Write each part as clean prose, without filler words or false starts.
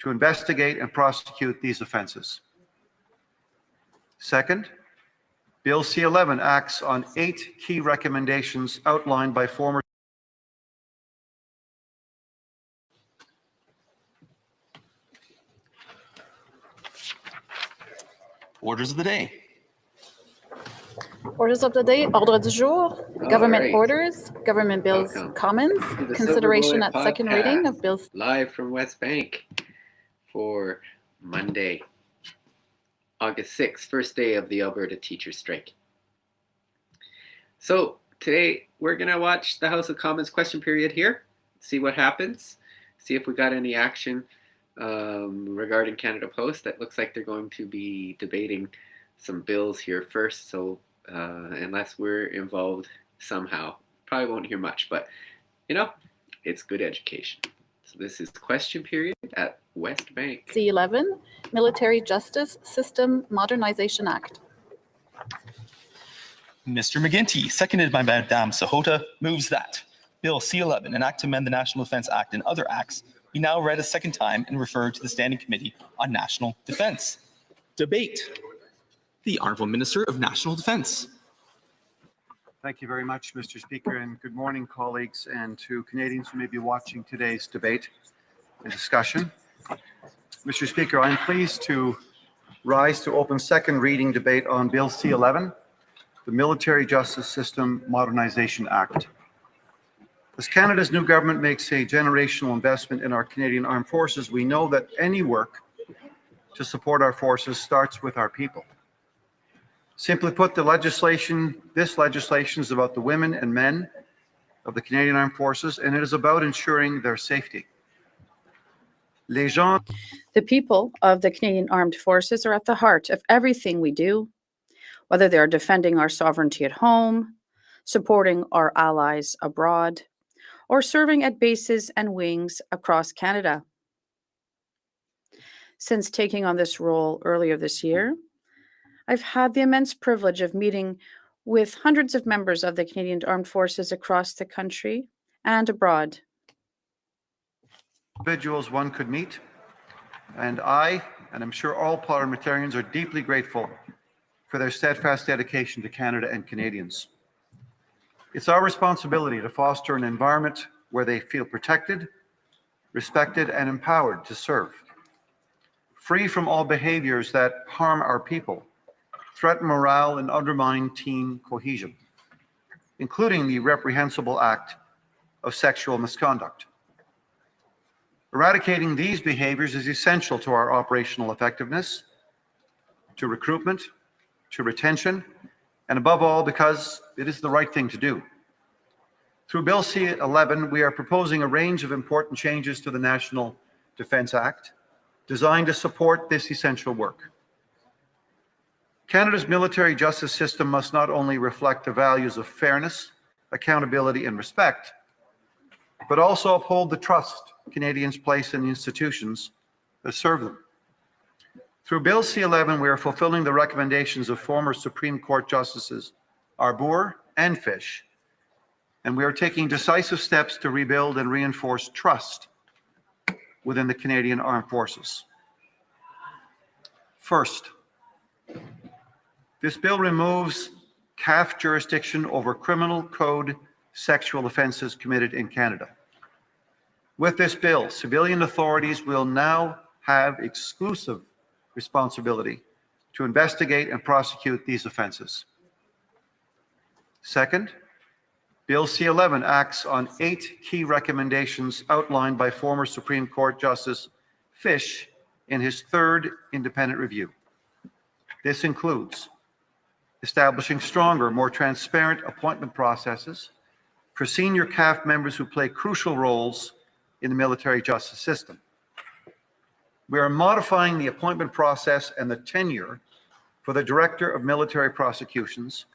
to investigate and prosecute these offenses. Second, Bill C-11 acts on 8 key recommendations outlined by former Orders of the day. Orders of the day, ordre du jour, government orders, government bills, comments, consideration at second reading of bills. Live from West Bank for Monday, August 6th, first day of the Alberta teacher strike. So today we're going to watch the House of Commons question period here, see what happens, see if we got any action regarding Canada Post. That looks like they're going to be debating some bills here first, so unless we're involved somehow, probably won't hear much, but you know, it's good education. So this is question period at West Bank. C-11, Military Justice System Modernization Act. Mr. McGuinty, seconded by Madame Sahota, moves that Bill C-11, an act to amend the National Defence Act and other acts, be now read a second time and referred to the Standing Committee on National Defence. Debate. The Honourable Minister of National Defence. Thank you very much, Mr. Speaker, and good morning, colleagues, and to Canadians who may be watching today's debate and discussion. Mr. Speaker, I'm pleased to rise to open second reading debate on Bill C-11, the Military Justice System Modernization Act. As Canada's new government makes a generational investment in our Canadian Armed Forces, we know that any work to support our forces starts with our people. Simply put, this legislation is about the women and men of the Canadian Armed Forces, and it is about ensuring their safety. The people of the Canadian Armed Forces are at the heart of everything we do, whether they are defending our sovereignty at home, supporting our allies abroad, or serving at bases and wings across Canada. Since taking on this role earlier this year, I've had the immense privilege of meeting with hundreds of members of the Canadian Armed Forces across the country and abroad. Individuals one could meet, and I'm sure all parliamentarians are deeply grateful for their steadfast dedication to Canada and Canadians. It's our responsibility to foster an environment where they feel protected, respected, and empowered to serve, free from all behaviors that harm our people, threaten morale, and undermine team cohesion, including the reprehensible act of sexual misconduct. Eradicating these behaviors is essential to our operational effectiveness, to recruitment, to retention, and above all, because it is the right thing to do. Through Bill C-11, we are proposing a range of important changes to the National Defence Act designed to support this essential work. Canada's military justice system must not only reflect the values of fairness, accountability, and respect, but also uphold the trust Canadians place in the institutions that serve them. Through Bill C-11, we are fulfilling the recommendations of former Supreme Court Justices Arbour and Fish, and we are taking decisive steps to rebuild and reinforce trust within the Canadian Armed Forces. First, this bill removes CAF jurisdiction over criminal code sexual offences committed in Canada. With this bill, civilian authorities will now have exclusive responsibility to investigate and prosecute these offences. Second, Bill C-11 acts on 8 key recommendations outlined by former Supreme Court Justice Fish in his 3rd independent review. This includes establishing stronger, more transparent appointment processes for senior CAF members who play crucial roles in the military justice system. We are modifying the appointment process and the tenure for the Director of Military Prosecutions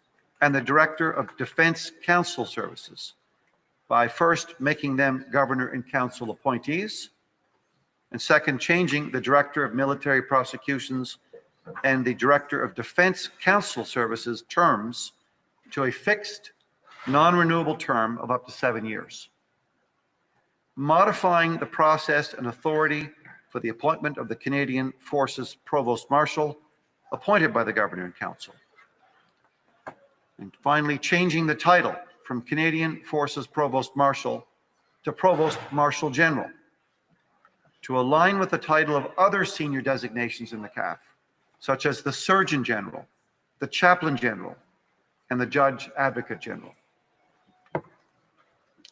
and the Director of Defence Counsel Services by first making them Governor and Council appointees, and second, changing the Director of Military Prosecutions and the Director of Defence Counsel Services terms to a fixed, non-renewable term of up to 7 years. Modifying the process and authority for the appointment of the Canadian Forces Provost Marshal appointed by the Governor and Council. And finally, changing the title from Canadian Forces Provost Marshal to Provost Marshal General to align with the title of other senior designations in the CAF, such as the Surgeon General, the Chaplain General, and the Judge Advocate General.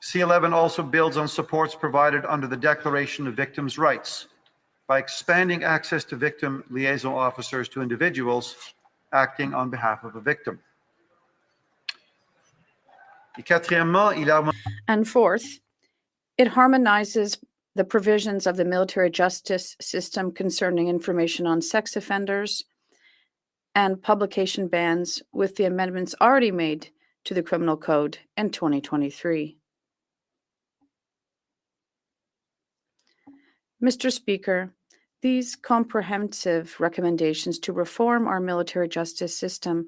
C11 also builds on supports provided under the Declaration of Victims' Rights by expanding access to victim liaison officers to individuals acting on behalf of a victim. And fourth, it harmonizes the provisions of the military justice system concerning information on sex offenders and publication bans with the amendments already made to the Criminal Code in 2023. Mr. Speaker, these comprehensive recommendations to reform our military justice system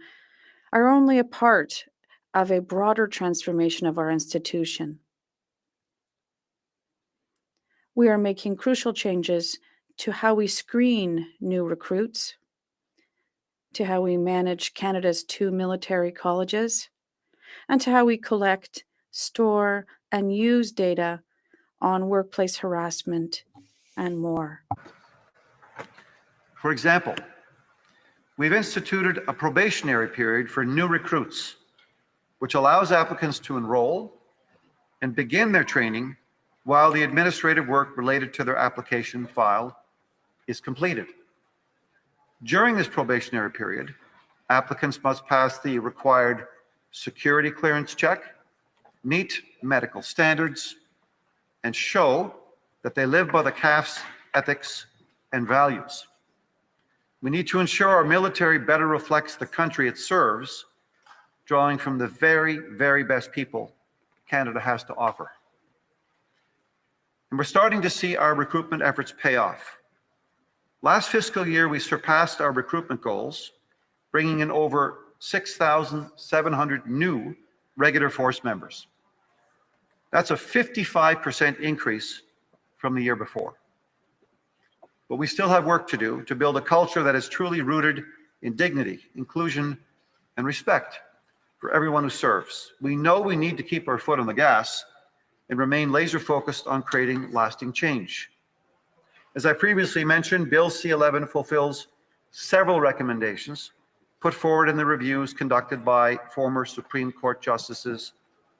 are only a part of a broader transformation of our institution. We are making crucial changes to how we screen new recruits, to how we manage Canada's 2 military colleges, and to how we collect, store, and use data on workplace harassment and more. For example, we've instituted a probationary period for new recruits, which allows applicants to enroll and begin their training while the administrative work related to their application file is completed. During this probationary period, applicants must pass the required security clearance check, meet medical standards, and show that they live by the CAF's ethics and values. We need to ensure our military better reflects the country it serves, drawing from the very, very best people Canada has to offer. And we're starting to see our recruitment efforts pay off. Last fiscal year, we surpassed our recruitment goals, bringing in over 6,700 new regular force members. That's a 55% increase from the year before. But we still have work to do to build a culture that is truly rooted in dignity, inclusion, and respect for everyone who serves. We know we need to keep our foot on the gas and remain laser focused on creating lasting change. As I previously mentioned, Bill C11 fulfills several recommendations put forward in the reviews conducted by former Supreme Court Justices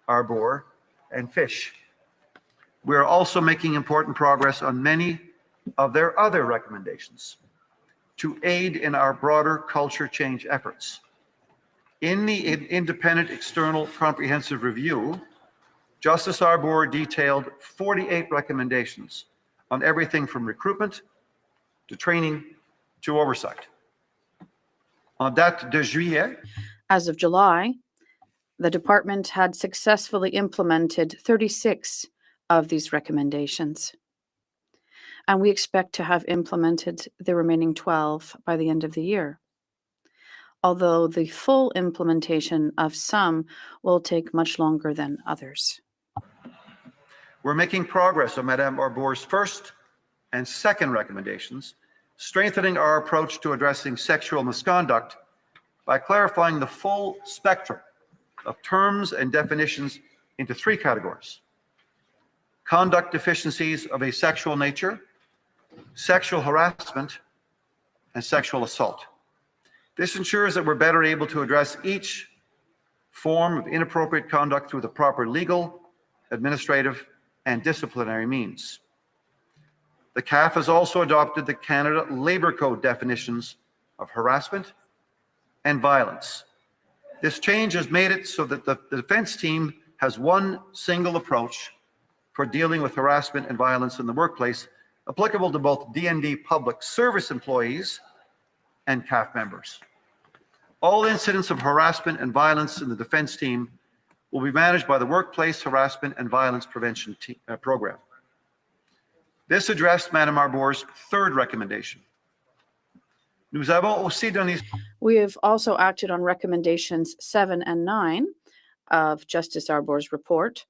Arbour and Fish. We are also making important progress on many of their other recommendations to aid in our broader culture change efforts. In the independent external comprehensive review, Justice Arbour detailed 48 recommendations on everything from recruitment to training to oversight. En date de juillet, As of July, the department had successfully implemented 36 of these recommendations, and we expect to have implemented the remaining 12 by the end of the year. Although the full implementation of some will take much longer than others. we're making progress on Madame Arbour's first and second recommendations, strengthening our approach to addressing sexual misconduct by clarifying the full spectrum of terms and definitions into 3 categories: conduct deficiencies of a sexual nature, sexual harassment, and sexual assault. This ensures that we're better able to address each form of inappropriate conduct through the proper legal, administrative, and disciplinary means. The CAF has also adopted the Canada Labour Code definitions of harassment and violence. This change has made it so that the defense team has one single approach for dealing with harassment and violence in the workplace, applicable to both DND public service employees and CAF members. All incidents of harassment and violence in the defense team will be managed by the Workplace Harassment and Violence Prevention Program. This addressed Madame Arbour's third recommendation. Nous avons aussi donné... We have also acted on recommendations 7 and 9 of Justice Arbour's report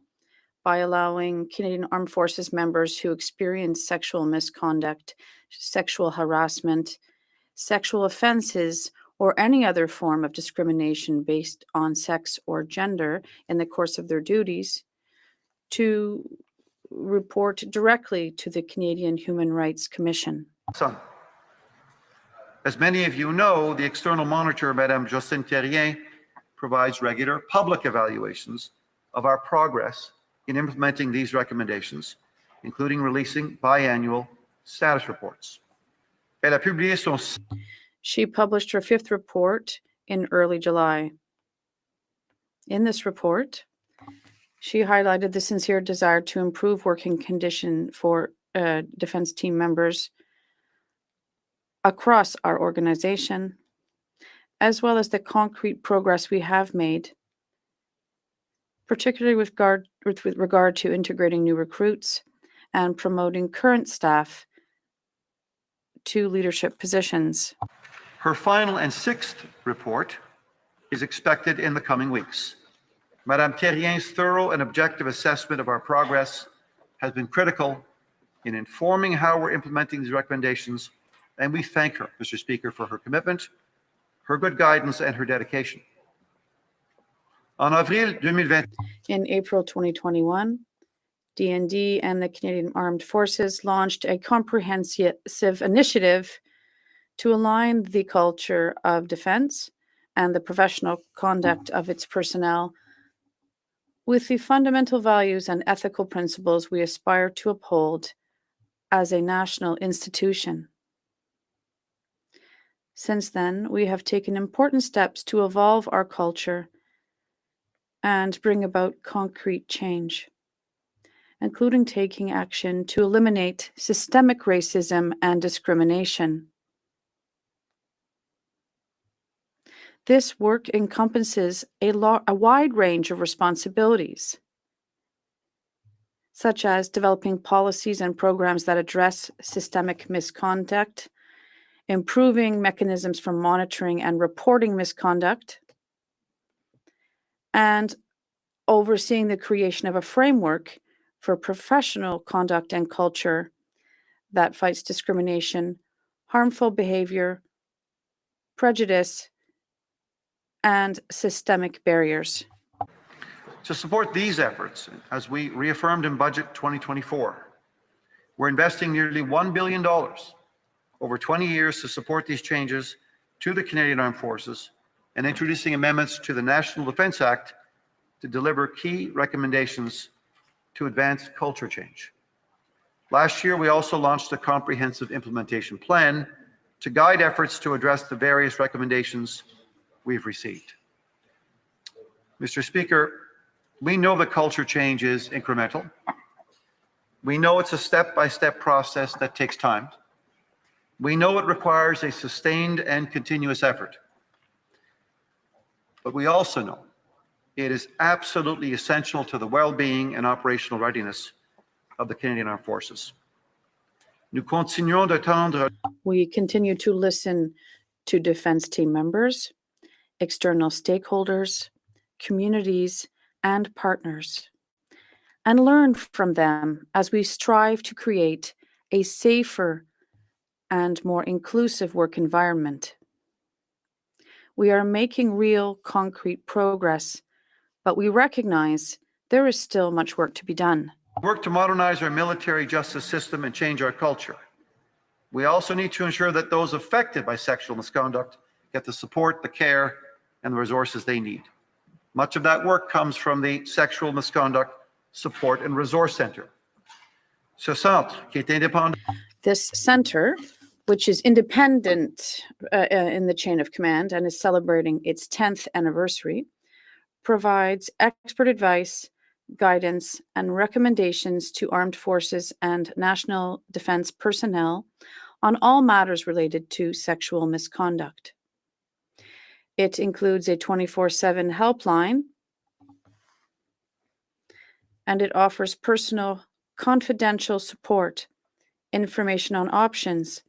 by allowing Canadian Armed Forces members who experience sexual misconduct, sexual harassment, sexual offenses, or any other form of discrimination based on sex or gender in the course of their duties to report directly to the Canadian Human Rights Commission. Son. As many of you know, the external monitor, Madame Jocelyne Terrien, provides regular public evaluations of our progress in implementing these recommendations, including releasing biannual status reports. Elle a publié son... She published her 5th report in early July. In this report, she highlighted the sincere desire to improve working condition for defense team members across our organization, as well as the concrete progress we have made, particularly with regard to integrating new recruits and promoting current staff to leadership positions. Her final and 6th report is expected in the coming weeks. Madame Terrien's thorough and objective assessment of our progress has been critical in informing how we're implementing these recommendations, and we thank her, Mr. Speaker, for her commitment, her good guidance, and her dedication. En avril 2020, in April 2021, DND and the Canadian Armed Forces launched a comprehensive initiative to align the culture of defense and the professional conduct of its personnel with the fundamental values and ethical principles we aspire to uphold as a national institution. Since then, we have taken important steps to evolve our culture and bring about concrete change, including taking action to eliminate systemic racism and discrimination. This work encompasses a wide range of responsibilities, such as developing policies and programs that address systemic misconduct, improving mechanisms for monitoring and reporting misconduct, and overseeing the creation of a framework for professional conduct and culture that fights discrimination, harmful behavior, prejudice, and systemic barriers. to support these efforts, as we reaffirmed in Budget 2024, we're investing nearly $1 billion over 20 years to support these changes to the Canadian Armed Forces and introducing amendments to the National Defence Act to deliver key recommendations to advance culture change. Last year, we also launched a comprehensive implementation plan to guide efforts to address the various recommendations we've received. Mr. Speaker, we know that culture change is incremental. We know it's a step-by-step process that takes time. We know it requires a sustained and continuous effort. But we also know it is absolutely essential to the well-being and operational readiness of the Canadian Armed Forces. We continue to listen to defense team members, external stakeholders, communities, and partners, and learn from them as we strive to create a safer and more inclusive work environment. We are making real, concrete progress, but we recognize there is still much work to be done. Work to modernize our military justice system and change our culture. We also need to ensure that those affected by sexual misconduct get the support, the care, and the resources they need. Much of that work comes from the Sexual Misconduct Support and Resource Center. Ce centre, qui est indépendant. This center, which is independent in the chain of command and is celebrating its 10th anniversary, provides expert advice, guidance, and recommendations to armed forces and national defense personnel on all matters related to sexual misconduct. It includes a 24/7 helpline, and it offers personal, confidential support, information on options,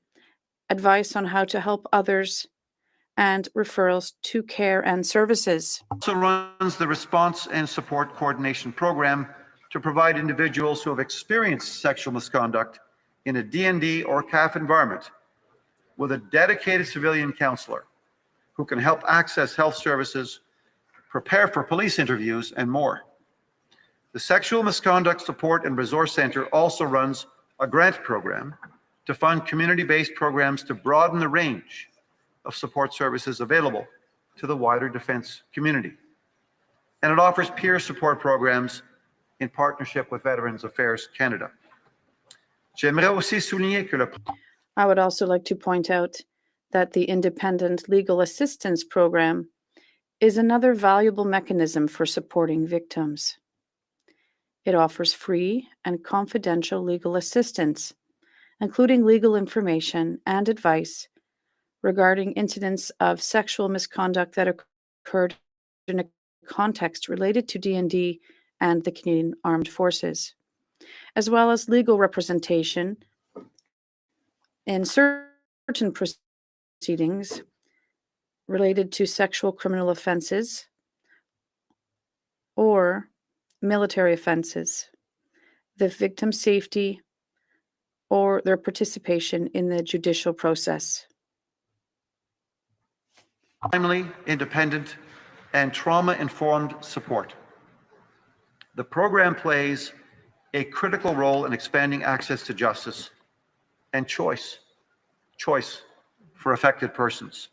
advice on how to help others, and referrals to care and services. Also runs the Response and Support Coordination Program to provide individuals who have experienced sexual misconduct in a DND or CAF environment with a dedicated civilian counselor who can help access health services, prepare for police interviews, and more. The Sexual Misconduct Support and Resource Center also runs a grant program to fund community-based programs to broaden the range of support services available to the wider defense community. And it offers peer support programs in partnership with Veterans Affairs Canada. J'aimerais aussi souligner que le I would also like to point out that the Independent Legal Assistance Program is another valuable mechanism for supporting victims. It offers free and confidential legal assistance, including legal information and advice regarding incidents of sexual misconduct that occurred in a context related to DND and the Canadian Armed Forces, as well as legal representation in certain proceedings related to sexual criminal offenses or military offenses, the victim's safety, or their participation in the judicial process. timely, independent, and trauma-informed support. The program plays a critical role in expanding access to justice and choice for affected persons.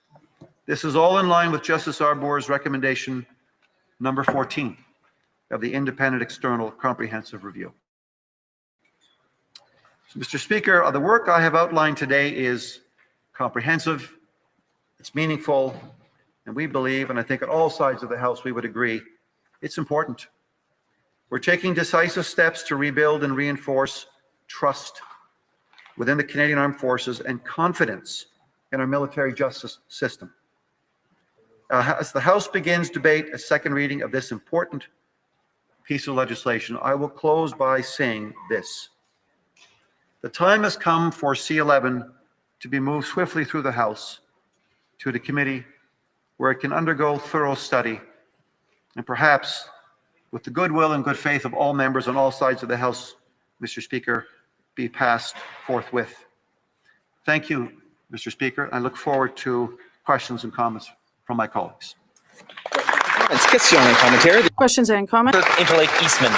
This is all in line with Justice Arbour's recommendation number 14 of the Independent External Comprehensive Review. So, Mr. Speaker, the work I have outlined today is comprehensive, it's meaningful, and we believe, and I think on all sides of the House we would agree, it's important. We're taking decisive steps to rebuild and reinforce trust within the Canadian Armed Forces and confidence in our military justice system. As the House begins debate a second reading of this important piece of legislation, I will close by saying this. The time has come for C11 to be moved swiftly through the House to the committee where it can undergo thorough study and perhaps with the goodwill and good faith of all members on all sides of the House, Mr. Speaker, be passed forthwith. Thank you, Mr. Speaker. I look forward to questions and comments from my colleagues. Questions and comments? Interlake Eastman.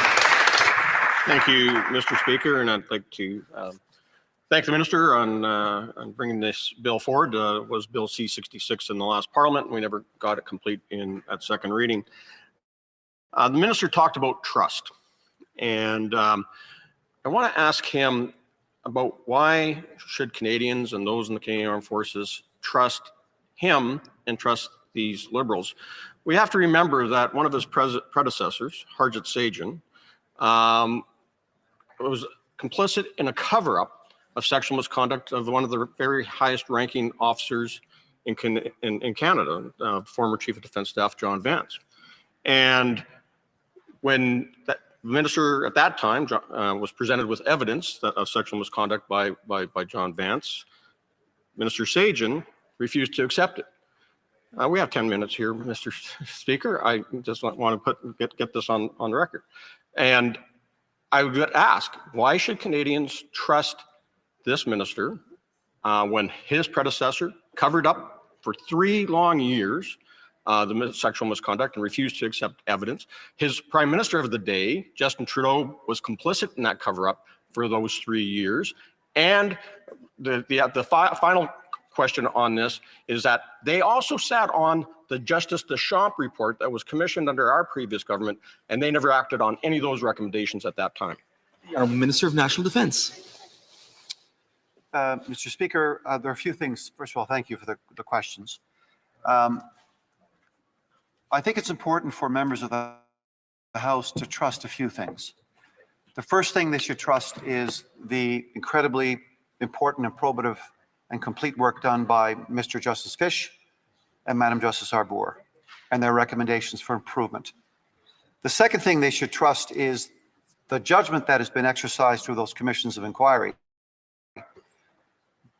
Thank you, Mr. Speaker, and I'd like to thank the minister on bringing this bill forward. It was Bill C-66 in the last Parliament, and we never got it complete at second reading. The minister talked about trust, and I want to ask him about why should Canadians and those in the Canadian Armed Forces trust him and trust these Liberals. We have to remember that one of his predecessors, Harjit Sajjan, was complicit in a cover-up of sexual misconduct of one of the very highest-ranking officers in Canada, former Chief of Defence Staff John Vance. And when the minister at that time was presented with evidence of sexual misconduct by John Vance, Minister Sajjan refused to accept it. We have 10 minutes here, Mr. Speaker. I just want to get this on the record. And I would ask, why should Canadians trust this minister when his predecessor covered up for 3 long years the sexual misconduct and refused to accept evidence? His prime minister of the day, Justin Trudeau, was complicit in that cover-up for those 3 years. And the final question on this is that they also sat on the Justice Deschamps report that was commissioned under our previous government, and they never acted on any of those recommendations at that time. Honourable Minister of National Defence. Mr. Speaker, there are a few things. First of all, thank you for the questions. I think it's important for members of the House to trust a few things. The first thing they should trust is the incredibly important and probative and complete work done by Mr. Justice Fish and Madam Justice Arbour and their recommendations for improvement. The second thing they should trust is the judgment that has been exercised through those commissions of inquiry,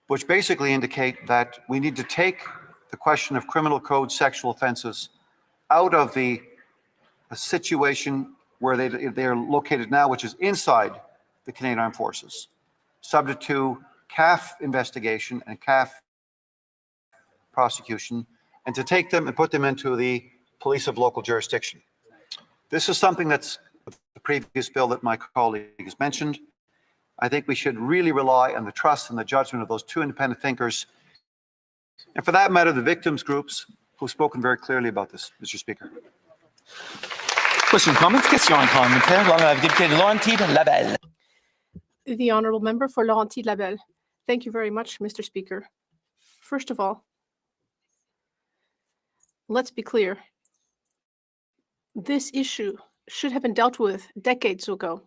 which basically indicate that we need to take the question of criminal code sexual offences out of the situation where they are located now, which is inside the Canadian Armed Forces, subject to CAF investigation and CAF prosecution, and to take them and put them into the police of local jurisdiction. This is something that's the previous bill that my colleague has mentioned. I think we should really rely on the trust and the judgment of those two independent thinkers, and for that matter, the victims groups who've spoken very clearly about this, Mr. Speaker. Questions, comments, questions et commentaires. La députée de Laurentides-Labelle. The Honourable Member for Laurentides-Labelle. Thank you very much, Mr. Speaker. First of all, let's be clear. This issue should have been dealt with decades ago.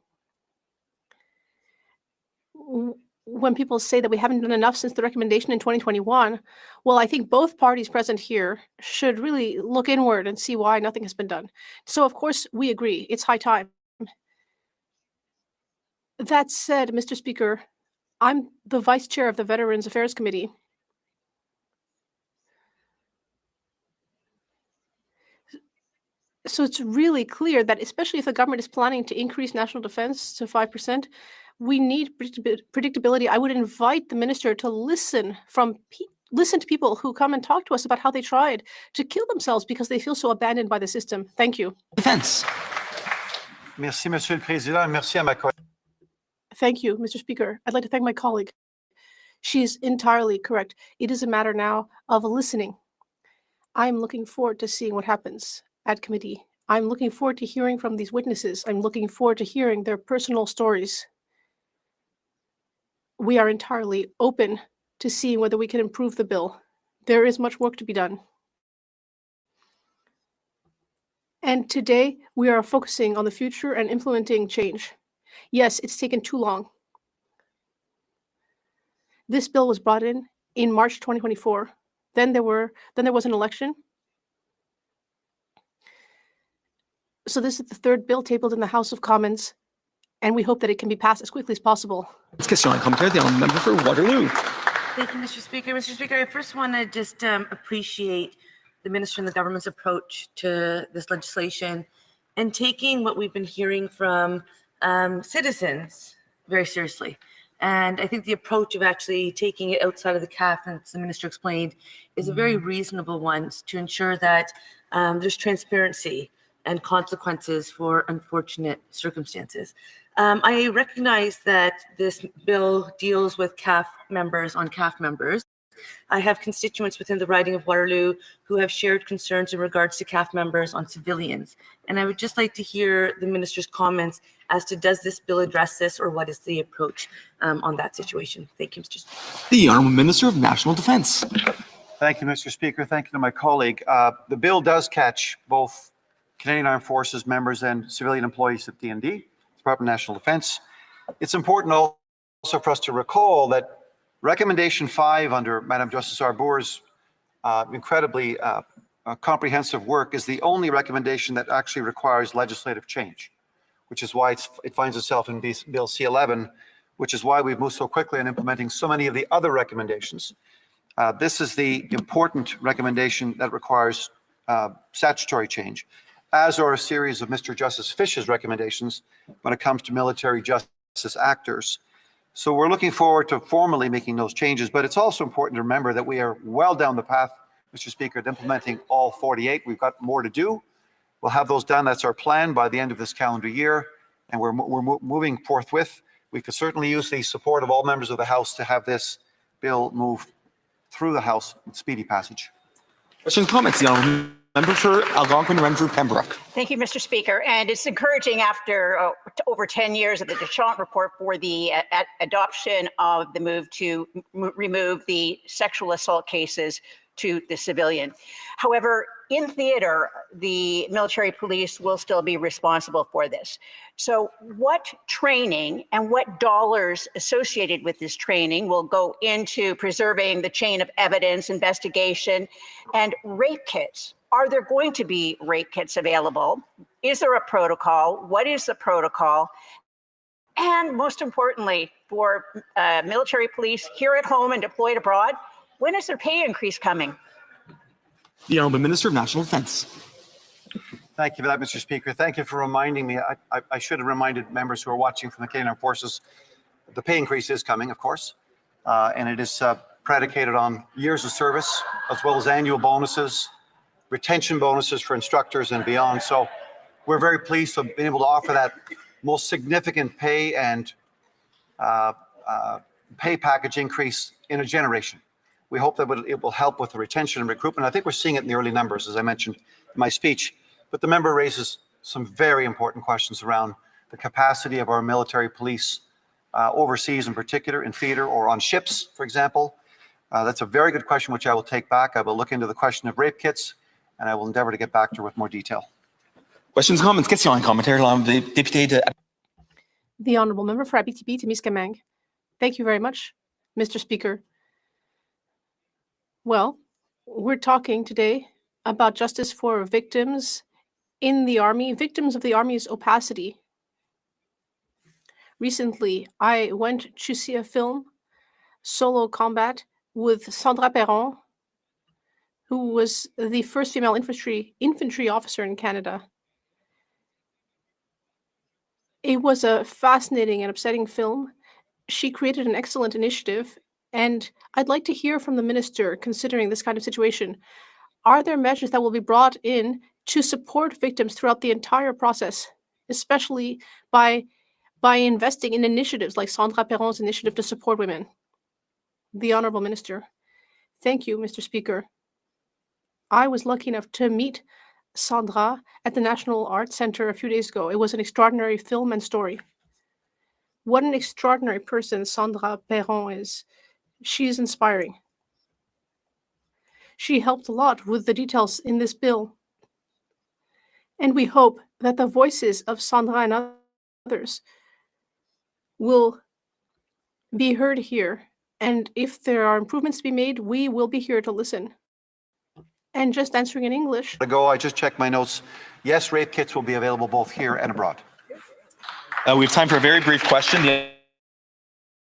When people say that we haven't done enough since the recommendation in 2021, well, I think both parties present here should really look inward and see why nothing has been done. So, of course, we agree. It's high time. That said, Mr. Speaker, I'm the Vice Chair of the Veterans Affairs Committee. So it's really clear that, especially if the government is planning to increase national defense to 5%, we need predictability. I would invite the minister to listen to people who come and talk to us about how they tried to kill themselves because they feel so abandoned by the system. Thank you. Defense. Merci, Monsieur le Président. Merci à ma collègue. Thank you, Mr. Speaker. I'd like to thank my colleague. She is entirely correct. It is a matter now of listening. I'm looking forward to seeing what happens at committee. I'm looking forward to hearing from these witnesses. I'm looking forward to hearing their personal stories. We are entirely open to seeing whether we can improve the bill. There is much work to be done. And today, we are focusing on the future and implementing change. Yes, it's taken too long. This bill was brought in March 2024. Then there was an election. So this is the third bill tabled in the House of Commons, and we hope that it can be passed as quickly as possible. Question et commentaire. The Honourable Member for Waterloo. Thank you, Mr. Speaker. Mr. Speaker, I first want to just appreciate the minister and the government's approach to this legislation and taking what we've been hearing from citizens very seriously. And I think the approach of actually taking it outside of the CAF, as the minister explained, is a very reasonable one to ensure that there's transparency and consequences for unfortunate circumstances. I recognize that this bill deals with CAF members on CAF members. I have constituents within the riding of Waterloo who have shared concerns in regards to CAF members on civilians. And I would just like to hear the minister's comments as to does this bill address this or what is the approach on that situation. Thank you, Mr. Speaker. The Honourable Minister of National Defence. Thank you, Mr. Speaker. Thank you to my colleague. The bill does catch both Canadian Armed Forces members and civilian employees at DND, Department of National Defence. It's important also for us to recall that Recommendation 5 under Madam Justice Arbour's incredibly comprehensive work is the only recommendation that actually requires legislative change, which is why it finds itself in Bill C-11, which is why we've moved so quickly in implementing so many of the other recommendations. This is the important recommendation that requires statutory change, as are a series of Mr. Justice Fish's recommendations when it comes to military justice actors. So we're looking forward to formally making those changes, but it's also important to remember that we are well down the path, Mr. Speaker, to implementing all 48. We've got more to do. We'll have those done. That's our plan by the end of this calendar year, and we're moving forthwith. We could certainly use the support of all members of the House to have this bill move through the House in speedy passage. Questions and comments. The Honourable Member for Algonquin, Renfrew, Pembroke. Thank you, Mr. Speaker. And it's encouraging after over 10 years of the Deschamps report for the adoption of the move to remove the sexual assault cases to the civilian. However, in theater, the military police will still be responsible for this. So what training and what dollars associated with this training will go into preserving the chain of evidence, investigation, and rape kits? Are there going to be rape kits available? Is there a protocol? What is the protocol? And most importantly, for military police here at home and deployed abroad, when is their pay increase coming? The Honourable Minister of National Defence. Thank you for that, Mr. Speaker. Thank you for reminding me. I should have reminded members who are watching from the Canadian Armed Forces, the pay increase is coming, of course, and it is predicated on years of service, as well as annual bonuses, retention bonuses for instructors and beyond. So we're very pleased to have been able to offer that most significant pay and pay package increase in a generation. We hope that it will help with the retention and recruitment. I think we're seeing it in the early numbers, as I mentioned in my speech. But the member raises some very important questions around the capacity of our military police overseas, in particular in theater or on ships, for example. That's a very good question, which I will take back. I will look into the question of rape kits, and I will endeavor to get back to her with more detail. Questions, comments, questions et commentaires des députés de... The Honourable Member for Abitibi-Témiscamingue. Thank you very much, Mr. Speaker. Well, we're talking today about justice for victims in the Army, victims of the Army's opacity. Recently, I went to see a film, Solo Combat, with Sandra Perron, who was the first female infantry officer in Canada. It was a fascinating and upsetting film. She created an excellent initiative, and I'd like to hear from the minister, considering this kind of situation. Are there measures that will be brought in to support victims throughout the entire process, especially by investing in initiatives like Sandra Perron's initiative to support women? The Honourable Minister. Thank you, Mr. Speaker. I was lucky enough to meet Sandra at the National Arts Centre a few days ago. It was an extraordinary film and story. What an extraordinary person Sandra Perron is. She is inspiring. She helped a lot with the details in this bill. And we hope that the voices of Sandra and others will be heard here. And if there are improvements to be made, we will be here to listen. And just answering in English. I just checked my notes. Yes, rape kits will be available both here and abroad. We have time for a very brief question. The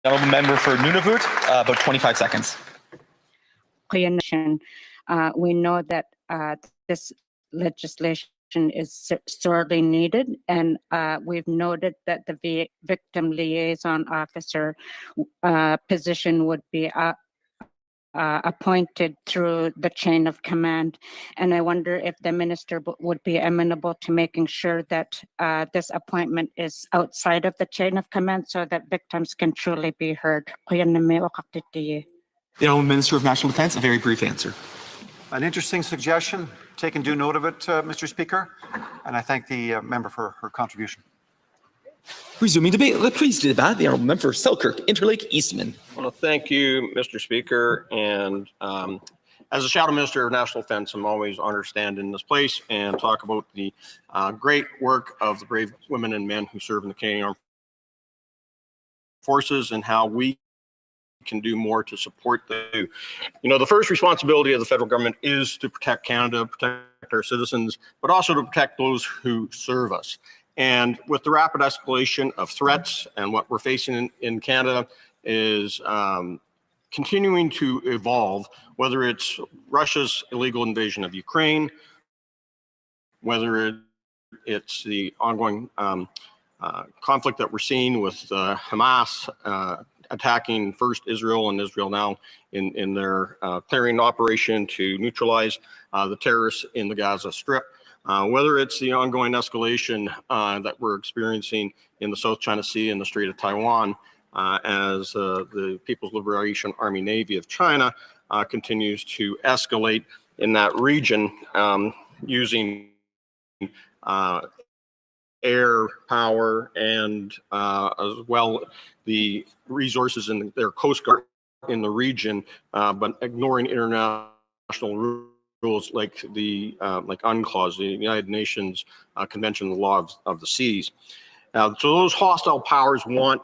honourable member for Nunavut, about 25 seconds. We know that this legislation is sorely needed, and we've noted that the victim liaison officer position would be appointed through the chain of command. And I wonder if the minister would be amenable to making sure that this appointment is outside of the chain of command so that victims can truly be heard. The Honourable Minister of National Defence, a very brief answer. An interesting suggestion. Taken due note of it, Mr. Speaker, and I thank the member for her contribution. Resuming debate, please debate. The Honourable Member for Selkirk, Interlake, Eastman. Well, thank you, Mr. Speaker. And as a Shadow Minister of National Defence, I'm always honored to stand in this place and talk about the great work of the brave women and men who serve in the Canadian Armed Forces and how we can do more to support them. You know, the first responsibility of the federal government is to protect Canada, protect our citizens, but also to protect those who serve us. And with the rapid escalation of threats and what we're facing in Canada is continuing to evolve, whether it's Russia's illegal invasion of Ukraine, whether it's the ongoing conflict that we're seeing with Hamas attacking first Israel and Israel now in their clearing operation to neutralize the terrorists in the Gaza Strip. Whether it's the ongoing escalation that we're experiencing in the South China Sea and the Strait of Taiwan as the People's Liberation Army Navy of China continues to escalate in that region using air power and as well the resources in their Coast Guard in the region, but ignoring international rules like the UNCLOS, the United Nations Convention on the Law of the Seas. So those hostile powers want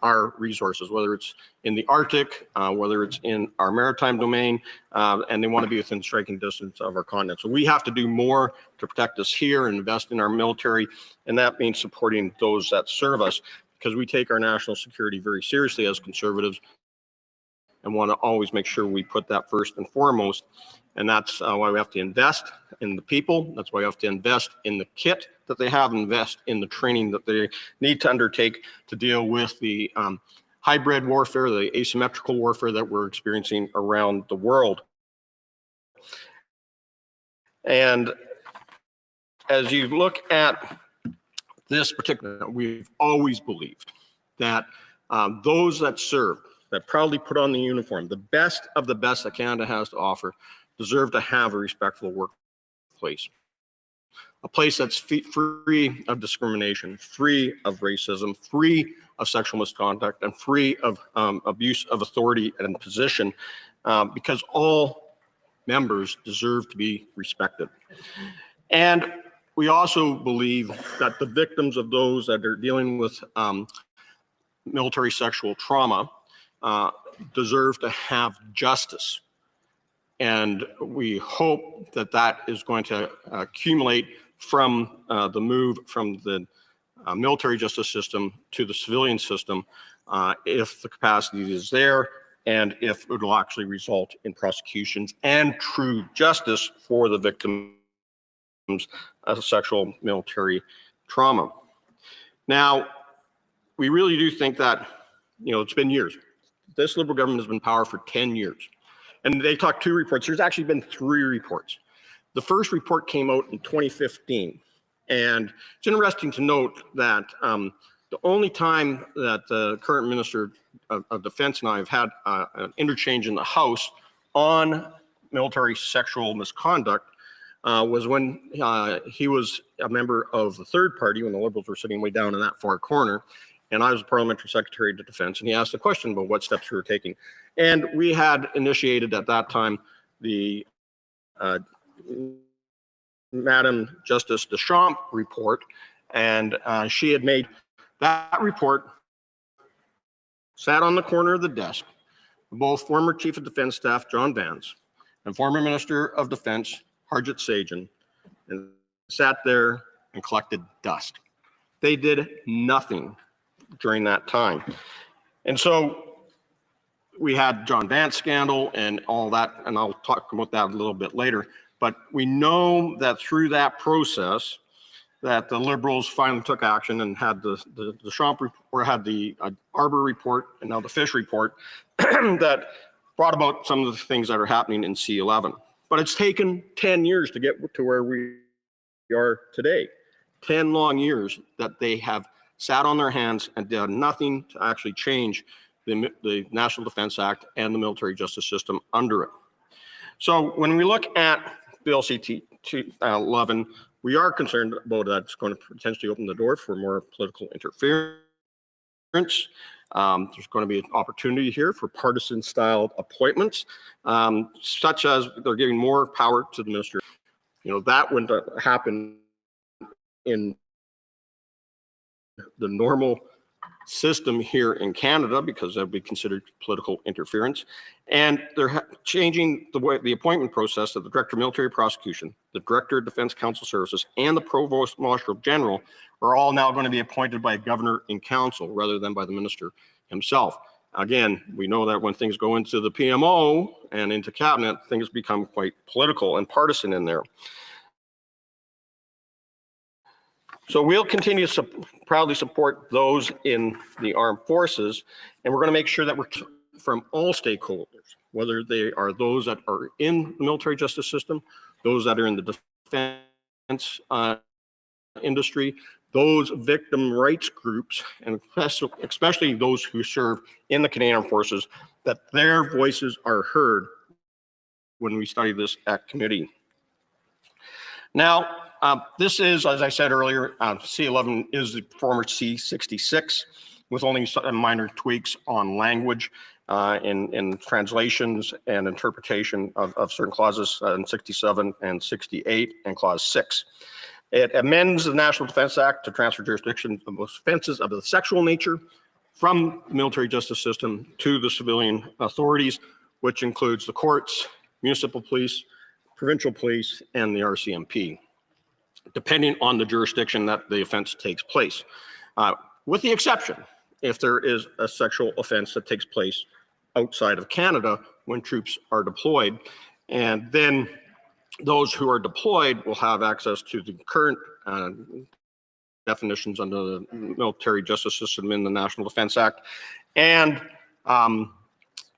our resources, whether it's in the Arctic, whether it's in our maritime domain, and they want to be within striking distance of our continent. So we have to do more to protect us here and invest in our military, and that means supporting those that serve us, because we take our national security very seriously as conservatives, and want to always make sure we put that first and foremost. And that's why we have to invest in the people. That's why we have to invest in the kit that they have, invest in the training that they need to undertake to deal with the hybrid warfare, the asymmetrical warfare that we're experiencing around the world. And as you look at this particular, we've always believed that those that serve, that proudly put on the uniform, the best of the best that Canada has to offer, deserve to have a respectful workplace. A place that's free of discrimination, free of racism, free of sexual misconduct, and free of abuse of authority and position, because all members deserve to be respected. And we also believe that the victims of those that are dealing with military sexual trauma deserve to have justice. And we hope that that is going to accumulate from the move from the military justice system to the civilian system, if the capacity is there, and if it will actually result in prosecutions and true justice for the victims of sexual military trauma. Now, we really do think that, it's been years. This Liberal government has been in power for 10 years. And they talked 2 reports. There's actually been 3 reports. The first report came out in 2015. And it's interesting to note that the only time that the current Minister of Defense and I have had an interchange in the House on military sexual misconduct was when he was a member of the third party, when the Liberals were sitting way down in that far corner. And I was the Parliamentary Secretary to Defense, and he asked a question about what steps we were taking. And we had initiated at that time the Madam Justice Deschamps report, and she had made that report, sat on the corner of the desk, both former Chief of Defense Staff John Vance and former Minister of Defense Harjit Sajjan, and sat there and collected dust. They did nothing during that time. And so we had John Vance scandal and all that, and I'll talk about that a little bit later. But we know that through that process, that the Liberals finally took action and had the Deschamps report, or had the Arbor report, and now the Fish report, that brought about some of the things that are happening in C-11. But it's taken 10 years to get to where we are today. 10 long years that they have sat on their hands and did nothing to actually change the National Defense Act and the military justice system under it. So when we look at Bill C-11, we are concerned about that it's going to potentially open the door for more political interference. There's going to be an opportunity here for partisan-styled appointments, such as they're giving more power to the minister. That wouldn't happen in the normal system here in Canada, because that would be considered political interference. And they're changing the appointment process of the Director of Military Prosecution, the Director of Defense Council Services, and the Provost Marshal General are all now going to be appointed by a governor in council rather than by the minister himself. Again, we know that when things go into the PMO and into cabinet, things become quite political and partisan in there. So we'll continue to proudly support those in the armed forces, and we're going to make sure that we're from all stakeholders, whether they are those that are in the military justice system, those that are in the defense industry, those victim rights groups, and especially those who serve in the Canadian Armed Forces, that their voices are heard when we study this at committee. Now, this is, as I said earlier, C-11 is the former C-66 with only some minor tweaks on language in translations and interpretation of certain clauses in 67 and 68 and Clause 6. It amends the National Defense Act to transfer jurisdiction of offenses of the sexual nature from the military justice system to the civilian authorities, which includes the courts, municipal police, provincial police, and the RCMP, depending on the jurisdiction that the offense takes place. With the exception, if there is a sexual offense that takes place outside of Canada when troops are deployed. And then those who are deployed will have access to the current definitions under the military justice system in the National Defense Act, and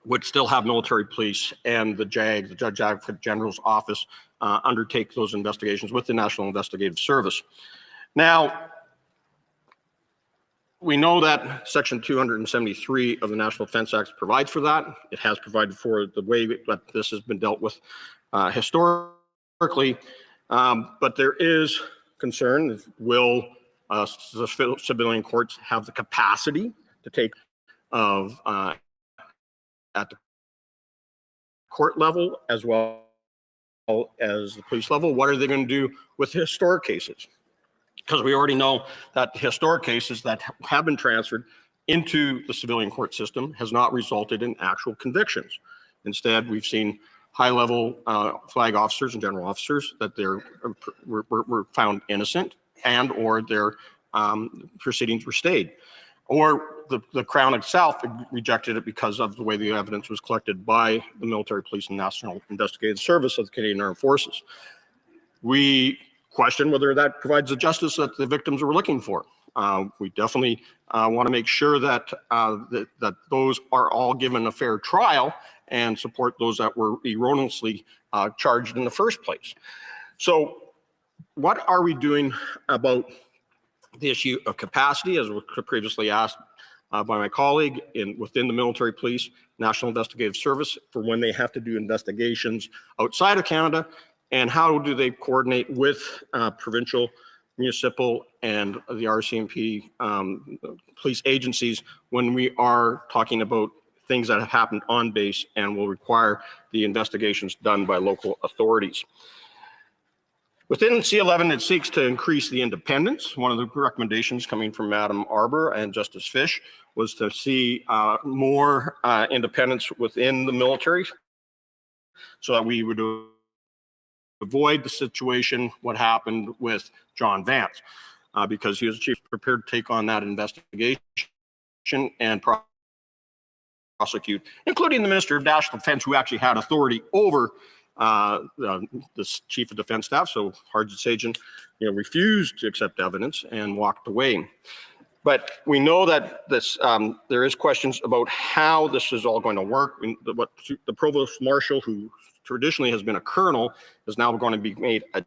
would still have military police and the JAG, the Judge Advocate General's Office, undertake those investigations with the National Investigative Service. Now, we know that Section 273 of the National Defense Act provides for that. It has provided for the way that this has been dealt with historically, but there is concern, will the civilian courts have the capacity to take of at the court level as well as the police level? What are they going to do with historic cases? Because we already know that historic cases that have been transferred into the civilian court system has not resulted in actual convictions. Instead, we've seen high-level flag officers and general officers that were found innocent, and or their proceedings were stayed. Or the Crown itself rejected it because of the way the evidence was collected by the military police and National Investigative Service of the Canadian Armed Forces. We question whether that provides the justice that the victims were looking for. We definitely want to make sure that that those are all given a fair trial and support those that were erroneously charged in the first place. So what are we doing about the issue of capacity, as was previously asked by my colleague, within the military police, National Investigative Service, for when they have to do investigations outside of Canada, and how do they coordinate with provincial, municipal, and the RCMP police agencies when we are talking about things that have happened on base and will require the investigations done by local authorities. Within C11, it seeks to increase the independence. One of the recommendations coming from Madam Arbour and Justice Fish was to see more independence within the military so that we would avoid the situation, what happened with John Vance, because he was chief prepared to take on that investigation and prosecute, including the Minister of National Defense, who actually had authority over the Chief of Defense Staff. So Harjit Sajjan, refused to accept evidence and walked away. But we know that this there is questions about how this is all going to work. What the Provost Marshal, who traditionally has been a colonel, is now going to be made a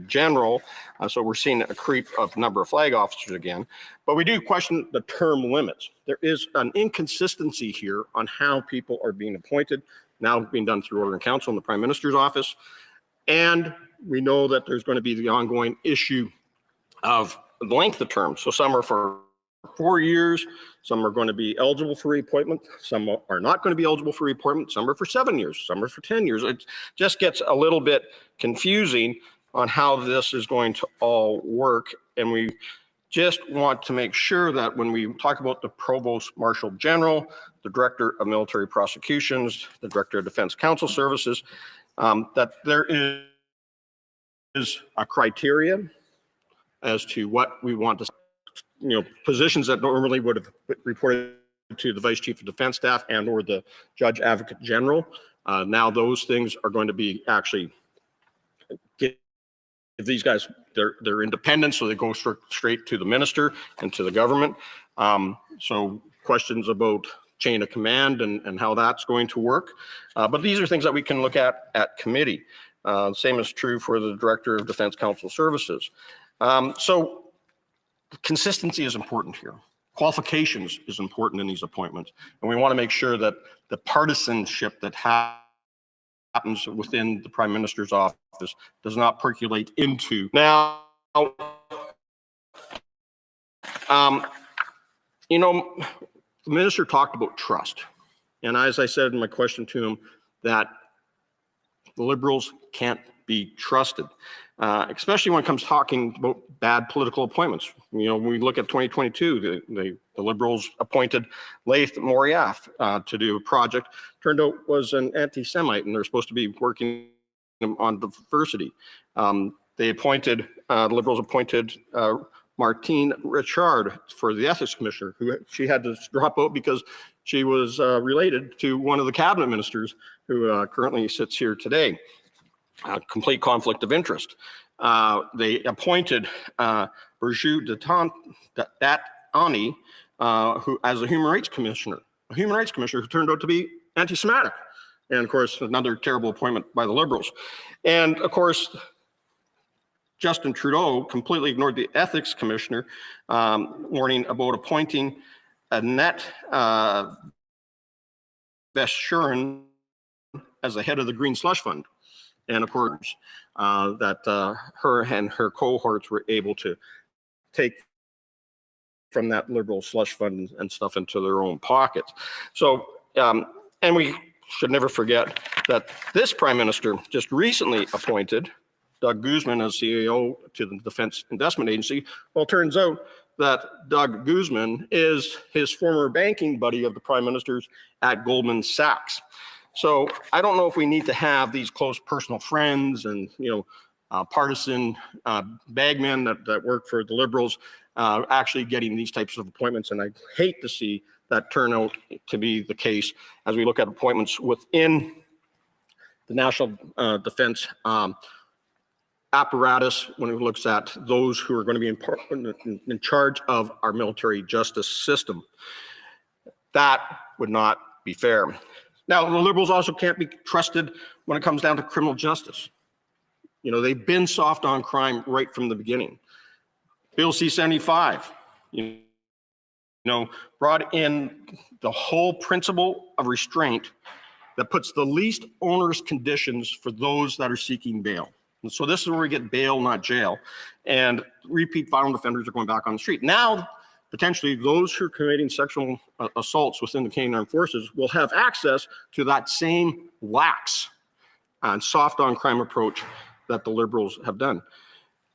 general. So we're seeing a creep of number of flag officers again. But we do question the term limits. There is an inconsistency here on how people are being appointed, now being done through order in council in the Prime Minister's office. And we know that there's going to be the ongoing issue of the length of term. So some are for 4 years, some are going to be eligible for reappointment, some are not going to be eligible for reappointment, some are for 7 years, some are for 10 years. It just gets a little bit confusing on how this is going to all work. And we just want to make sure that when we talk about the Provost Marshal General, the Director of Military Prosecutions, the Director of Defense Counsel Services, that there is a criteria as to what we want to, positions that normally would have reported to the Vice Chief of Defense Staff and or the Judge Advocate General. Now those things are going to be actually give these guys their independence, so they go straight to the minister and to the government. So questions about chain of command and how that's going to work. But these are things that we can look at committee. Same is true for the Director of Defense Counsel Services. So consistency is important here. Qualifications is important in these appointments. And we want to make sure that the partisanship that happens within the Prime Minister's office does not percolate into. Now, the minister talked about trust. And as I said in my question to him, that the Liberals can't be trusted, especially when it comes talking about bad political appointments. When we look at 2022, the Liberals appointed Laith Moriaf to do a project, turned out was an anti-Semite, and they're supposed to be working on diversity. The Liberals appointed Martine Richard for the ethics commissioner, who she had to drop out because she was related to one of the cabinet ministers who currently sits here today. Complete conflict of interest. They appointed Burju Datani who as a human rights commissioner who turned out to be anti-Semitic. And of course, another terrible appointment by the Liberals. And of course, Justin Trudeau completely ignored the ethics commissioner warning about appointing Annette Beshurin as the head of the Green Slush Fund. And of course, that her and her cohorts were able to take from that Liberal slush fund and stuff into their own pockets. So, and we should never forget that this Prime Minister just recently appointed Doug Guzman as CEO to the Defense Investment Agency. Well, it turns out that Doug Guzman is his former banking buddy of the Prime Minister's at Goldman Sachs. So I don't know if we need to have these close personal friends and, partisan bagmen that work for the Liberals actually getting these types of appointments. And I hate to see that turn out to be the case as we look at appointments within the national defense apparatus when it looks at those who are going to be in charge of our military justice system. That would not be fair. Now, the Liberals also can't be trusted when it comes down to criminal justice. They've been soft on crime right from the beginning. Bill C-75, brought in the whole principle of restraint that puts the least onerous conditions for those that are seeking bail. And so this is where we get bail, not jail. And repeat violent offenders are going back on the street. Now, potentially those who are committing sexual assaults within the Canadian Armed Forces will have access to that same lax and soft on crime approach that the Liberals have done.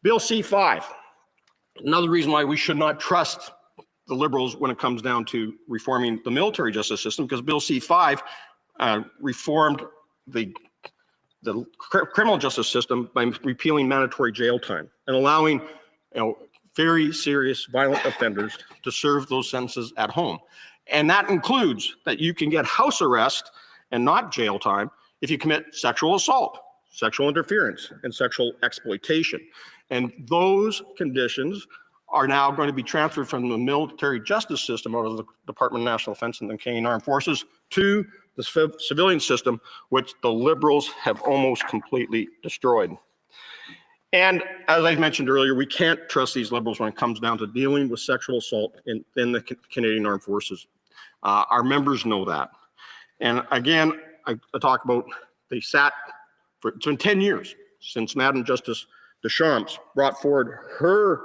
Bill C-5, another reason why we should not trust the Liberals when it comes down to reforming the military justice system, because Bill C-5 reformed the criminal justice system by repealing mandatory jail time and allowing very serious violent offenders to serve those sentences at home. And that includes that you can get house arrest and not jail time if you commit sexual assault, sexual interference, and sexual exploitation. And those conditions are now going to be transferred from the military justice system out of the Department of National Defense and the Canadian Armed Forces to the civilian system, which the Liberals have almost completely destroyed. And as I mentioned earlier, we can't trust these Liberals when it comes down to dealing with sexual assault in the Canadian Armed Forces. Our members know that. And again, I talk about they sat for, it's been 10 years since Madam Justice Deschamps brought forward her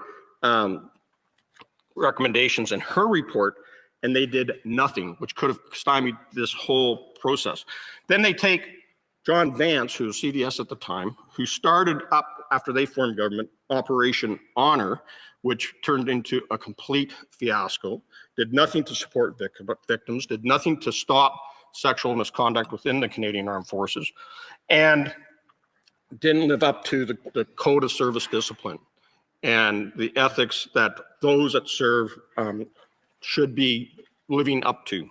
recommendations in her report, and they did nothing, which could have stymied this whole process. Then they take John Vance, who was CDS at the time, who started up after they formed government, Operation Honor, which turned into a complete fiasco, did nothing to support victims, did nothing to stop sexual misconduct within the Canadian Armed Forces, and didn't live up to the code of service discipline and the ethics that those that serve should be living up to.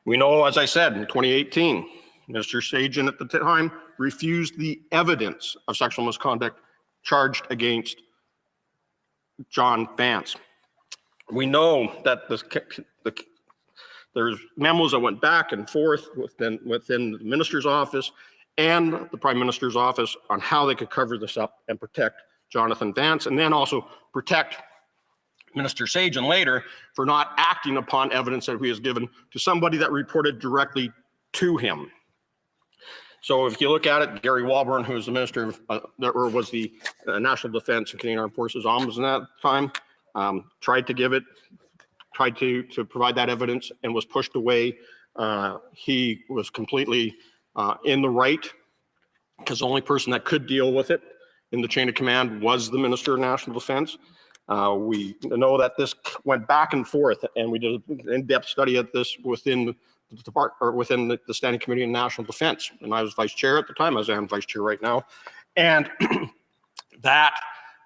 We know, as I said, in 2018, Mr. Sagen at the time refused the evidence of sexual misconduct charged against John Vance. We know that there's memos that went back and forth within the minister's office and the Prime Minister's office on how they could cover this up and protect Jonathan Vance, and then also protect Minister Sagen later for not acting upon evidence that he was given to somebody that reported directly to him. So if you look at it, Gary Walbourne, who was the Minister of, or was the National Defense and Canadian Armed Forces Ombudsman at the time, tried to provide that evidence and was pushed away. He was completely in the right, because the only person that could deal with it in the chain of command was the Minister of National Defense. We know that this went back and forth, and we did an in-depth study of this within the department, or within the Standing Committee on National Defense. And I was vice chair at the time, as I am vice chair right now. And that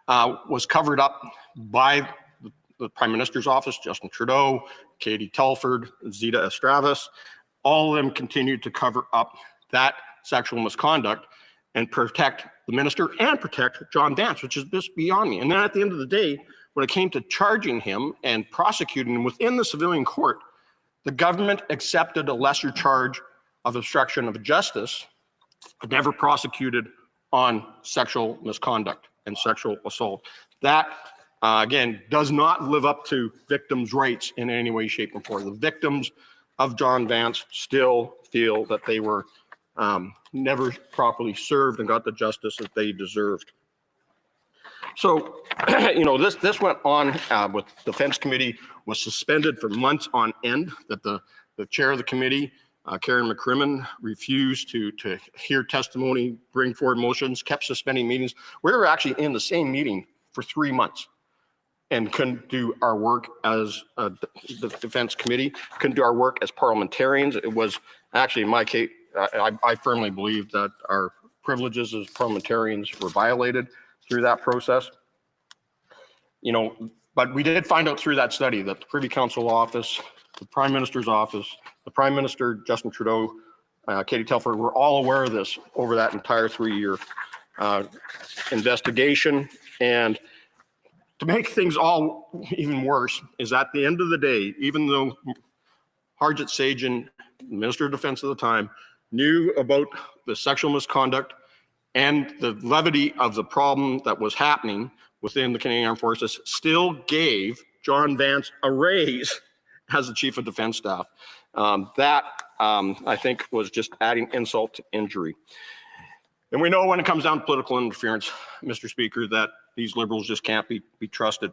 was covered up by the Prime Minister's office, Justin Trudeau, Katie Telford, Zita Estravis, all of them continued to cover up that sexual misconduct and protect the minister and protect John Vance, which is just beyond me. And then at the end of the day, when it came to charging him and prosecuting him within the civilian court, the government accepted a lesser charge of obstruction of justice, but never prosecuted on sexual misconduct and sexual assault. That, again, does not live up to victims' rights in any way, shape, or form. The victims of John Vance still feel that they were never properly served and got the justice that they deserved. So, this went on with the Defense Committee was suspended for months on end, that the chair of the committee, Karen McCrimmon, refused to hear testimony, bring forward motions, kept suspending meetings. We were actually in the same meeting for 3 months and couldn't do our work as the Defense Committee, couldn't do our work as parliamentarians. It was actually, in my case, I firmly believe that our privileges as parliamentarians were violated through that process. But we did find out through that study that the Privy Council office, the Prime Minister's office, the Prime Minister, Justin Trudeau, Katie Telford, were all aware of this over that entire 3-year investigation. And to make things all even worse is at the end of the day, even though Harjit Sajjan, Minister of Defense at the time, knew about the sexual misconduct and the levity of the problem that was happening within the Canadian Armed Forces, still gave John Vance a raise as the Chief of Defense Staff. That, I think, was just adding insult to injury. And we know when it comes down to political interference, Mr. Speaker, that these Liberals just can't be trusted.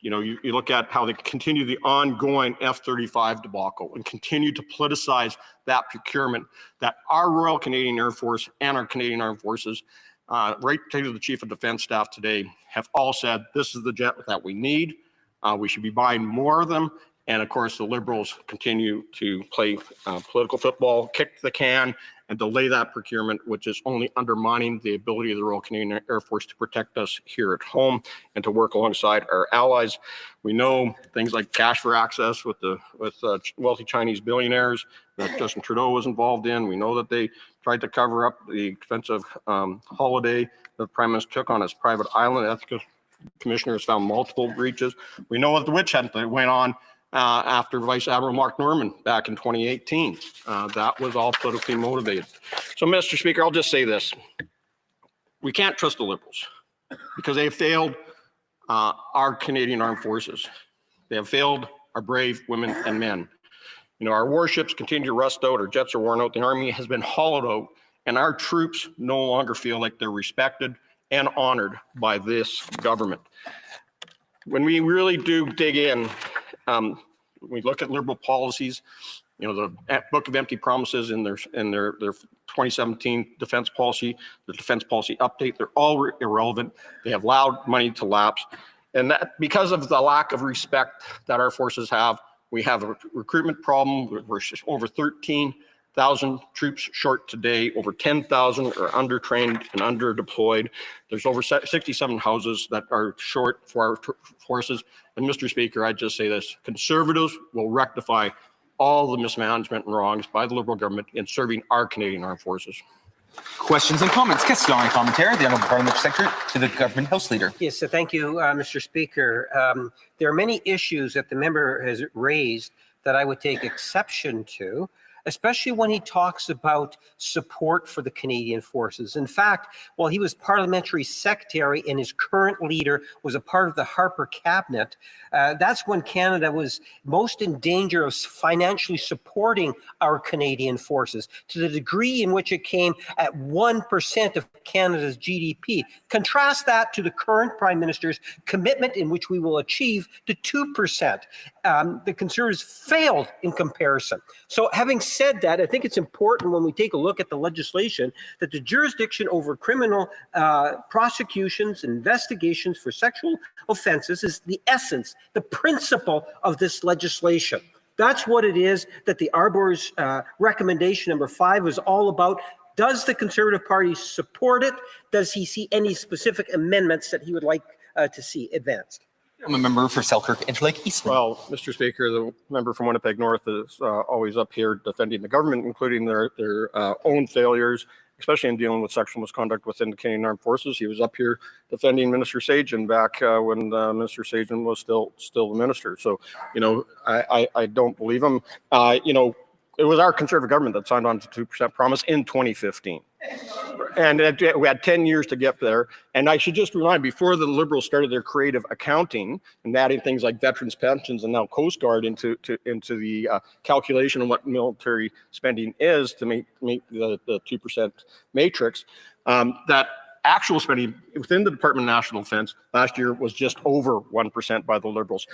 You look at how they continue the ongoing F-35 debacle and continue to politicize that procurement, that our Royal Canadian Air Force and our Canadian Armed Forces, right to the Chief of Defense Staff today, have all said this is the jet that we need. We should be buying more of them. And of course, the Liberals continue to play political football, kick the can, and delay that procurement, which is only undermining the ability of the Royal Canadian Air Force to protect us here at home and to work alongside our allies. We know things like cash for access with wealthy Chinese billionaires that Justin Trudeau was involved in. We know that they tried to cover up the expensive holiday that the Prime Minister took on his private island. Ethical commissioners found multiple breaches. We know of the witch hunt that went on after Vice Admiral Mark Norman back in 2018. That was all politically motivated. So, Mr. Speaker, I'll just say this. We can't trust the Liberals because they have failed our Canadian Armed Forces. They have failed our brave women and men. Our warships continue to rust out, our jets are worn out, the Army has been hollowed out, and our troops no longer feel like they're respected and honored by this government. When we really do dig in, we look at Liberal policies, the Book of Empty Promises in their 2017 defense policy, the defense policy update, they're all irrelevant. They have allowed money to lapse. And that because of the lack of respect that our forces have, we have a recruitment problem. We're over 13,000 troops short today. Over 10,000 are undertrained and under-deployed. There's over 67 houses that are short for our forces. And Mr. Speaker, I just say this, Conservatives will rectify all the mismanagement and wrongs by the Liberal government in serving our Canadian Armed Forces. Questions and comments? Question and commentary. The Honourable Parliamentary Secretary to the Government House Leader. Yes, so thank you, Mr. Speaker. There are many issues that the member has raised that I would take exception to, especially when he talks about support for the Canadian Forces. In fact, while he was parliamentary secretary and his current leader was a part of the Harper cabinet, that's when Canada was most in danger of financially supporting our Canadian Forces to the degree in which it came at 1% of Canada's GDP. Contrast that to the current Prime Minister's commitment in which we will achieve to 2%. The Conservatives failed in comparison. So having said that, I think it's important when we take a look at the legislation that the jurisdiction over criminal prosecutions and investigations for sexual offenses is the essence, the principle of this legislation. That's what it is that the Arbor's recommendation number 5 is all about. Does the Conservative Party support it? Does he see any specific amendments that he would like to see advanced? I'm a member for Selkirk Interlake Eastman. Well, Mr. Speaker, the member from Winnipeg North is always up here defending the government, including their own failures, especially in dealing with sexual misconduct within the Canadian Armed Forces. He was up here defending Minister Sagen back when Minister Sagen was still the minister. So, I don't believe him. It was our Conservative government that signed on to 2% promise in 2015. And we had 10 years to get there. And I should just remind, before the Liberals started their creative accounting and adding things like veterans pensions and now Coast Guard into the calculation of what military spending is to meet the 2% matrix, that actual spending within the Department of National Defense last year was just over 1% by the Liberals.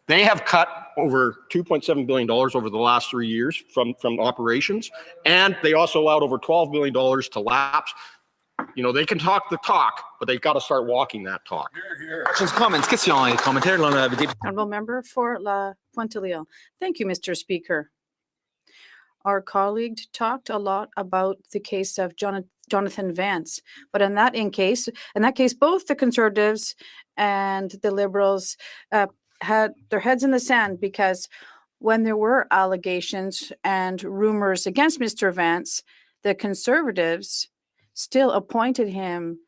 They have cut over $2.7 billion over the last 3 years from operations, and they also allowed over $12 billion to lapse. They can talk the talk, but they've got to start walking that talk. Questions, comments, questions et commentaires. Honourable member for La Pointe-Léon. Thank you, Mr. Speaker. Our colleague talked a lot about the case of Jonathan Vance, but in that case, both the Conservatives and the Liberals had their heads in the sand, because when there were allegations and rumors against Mr. Vance, the Conservatives still appointed him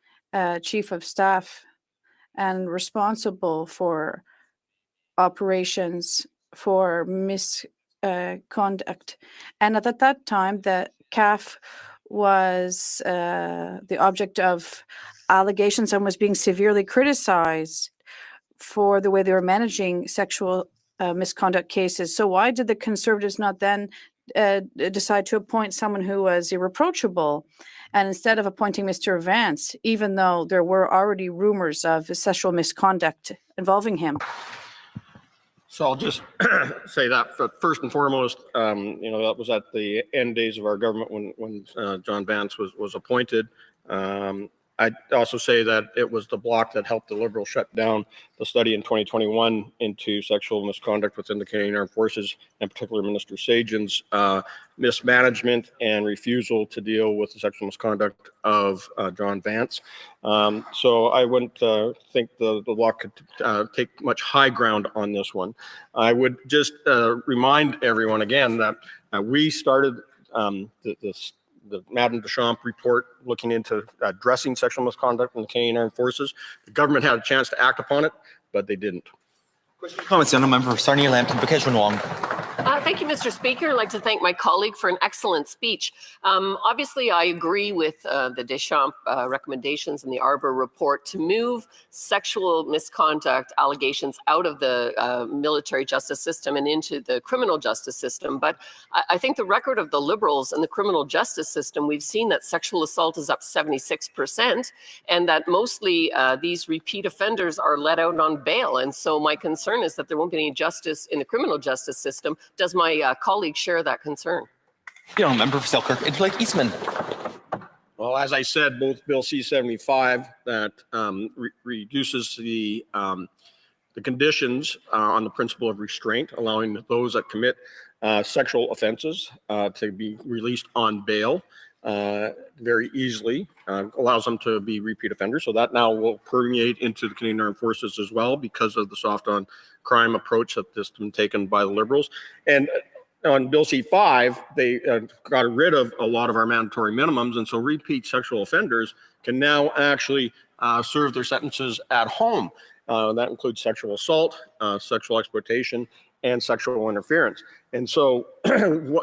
chief of staff and responsible for operations for misconduct. And at that time, the CAF was the object of allegations and was being severely criticized for the way they were managing sexual misconduct cases. So why did the Conservatives not then decide to appoint someone who was irreproachable, and instead of appointing Mr. Vance, even though there were already rumors of sexual misconduct involving him? So I'll just say that first and foremost, that was at the end days of our government when John Vance was appointed. I'd also say that it was the bloc that helped the Liberals shut down the study in 2021 into sexual misconduct within the Canadian Armed Forces, and particularly Minister Sagen's mismanagement and refusal to deal with the sexual misconduct of John Vance. So I wouldn't think the bloc could take much high ground on this one. I would just remind everyone again that we started the Madame Deschamps report looking into addressing sexual misconduct in the Canadian Armed Forces. The government had a chance to act upon it, but they didn't. Comments, the member for Sarnia-Lambton, Bouquet-Wong. Thank you, Mr. Speaker. I'd like to thank my colleague for an excellent speech. Obviously, I agree with the Deschamps recommendations in the Arbor report to move sexual misconduct allegations out of the military justice system and into the criminal justice system. But I think the record of the Liberals and the criminal justice system, we've seen that sexual assault is up 76%, and that mostly these repeat offenders are let out on bail. And so my concern is that there won't be any justice in the criminal justice system. Does my colleague share that concern? The member for Selkirk Interlake Eastman. Well, as I said, both Bill C-75 that reduces the conditions on the principle of restraint, allowing those that commit sexual offenses to be released on bail very easily, allows them to be repeat offenders. So that now will permeate into the Canadian Armed Forces as well, because of the soft on crime approach that has been taken by the Liberals. And on Bill C-5, they got rid of a lot of our mandatory minimums, and so repeat sexual offenders can now actually serve their sentences at home. That includes sexual assault, sexual exploitation, and sexual interference. And so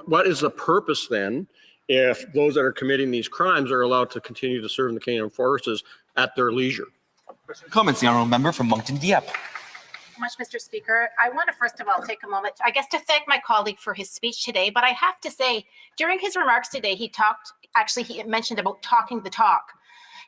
what is the purpose then if those that are committing these crimes are allowed to continue to serve in the Canadian Armed Forces at their leisure? Comments, the honourable member from Moncton Dieppe. Much, Mr. Speaker. I want to first of all take a moment, I guess, to thank my colleague for his speech today. But I have to say, during his remarks today, he mentioned about talking the talk.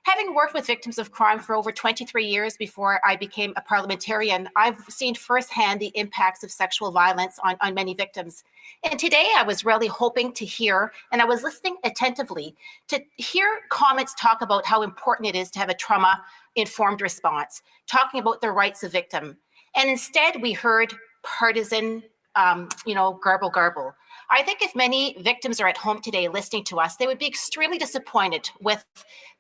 Having worked with victims of crime for over 23 years before I became a parliamentarian, I've seen firsthand the impacts of sexual violence on many victims. And today I was really hoping to hear, and I was listening attentively, to hear comments talk about how important it is to have a trauma-informed response, talking about the rights of victim. And instead we heard partisan, garble. I think if many victims are at home today listening to us, they would be extremely disappointed with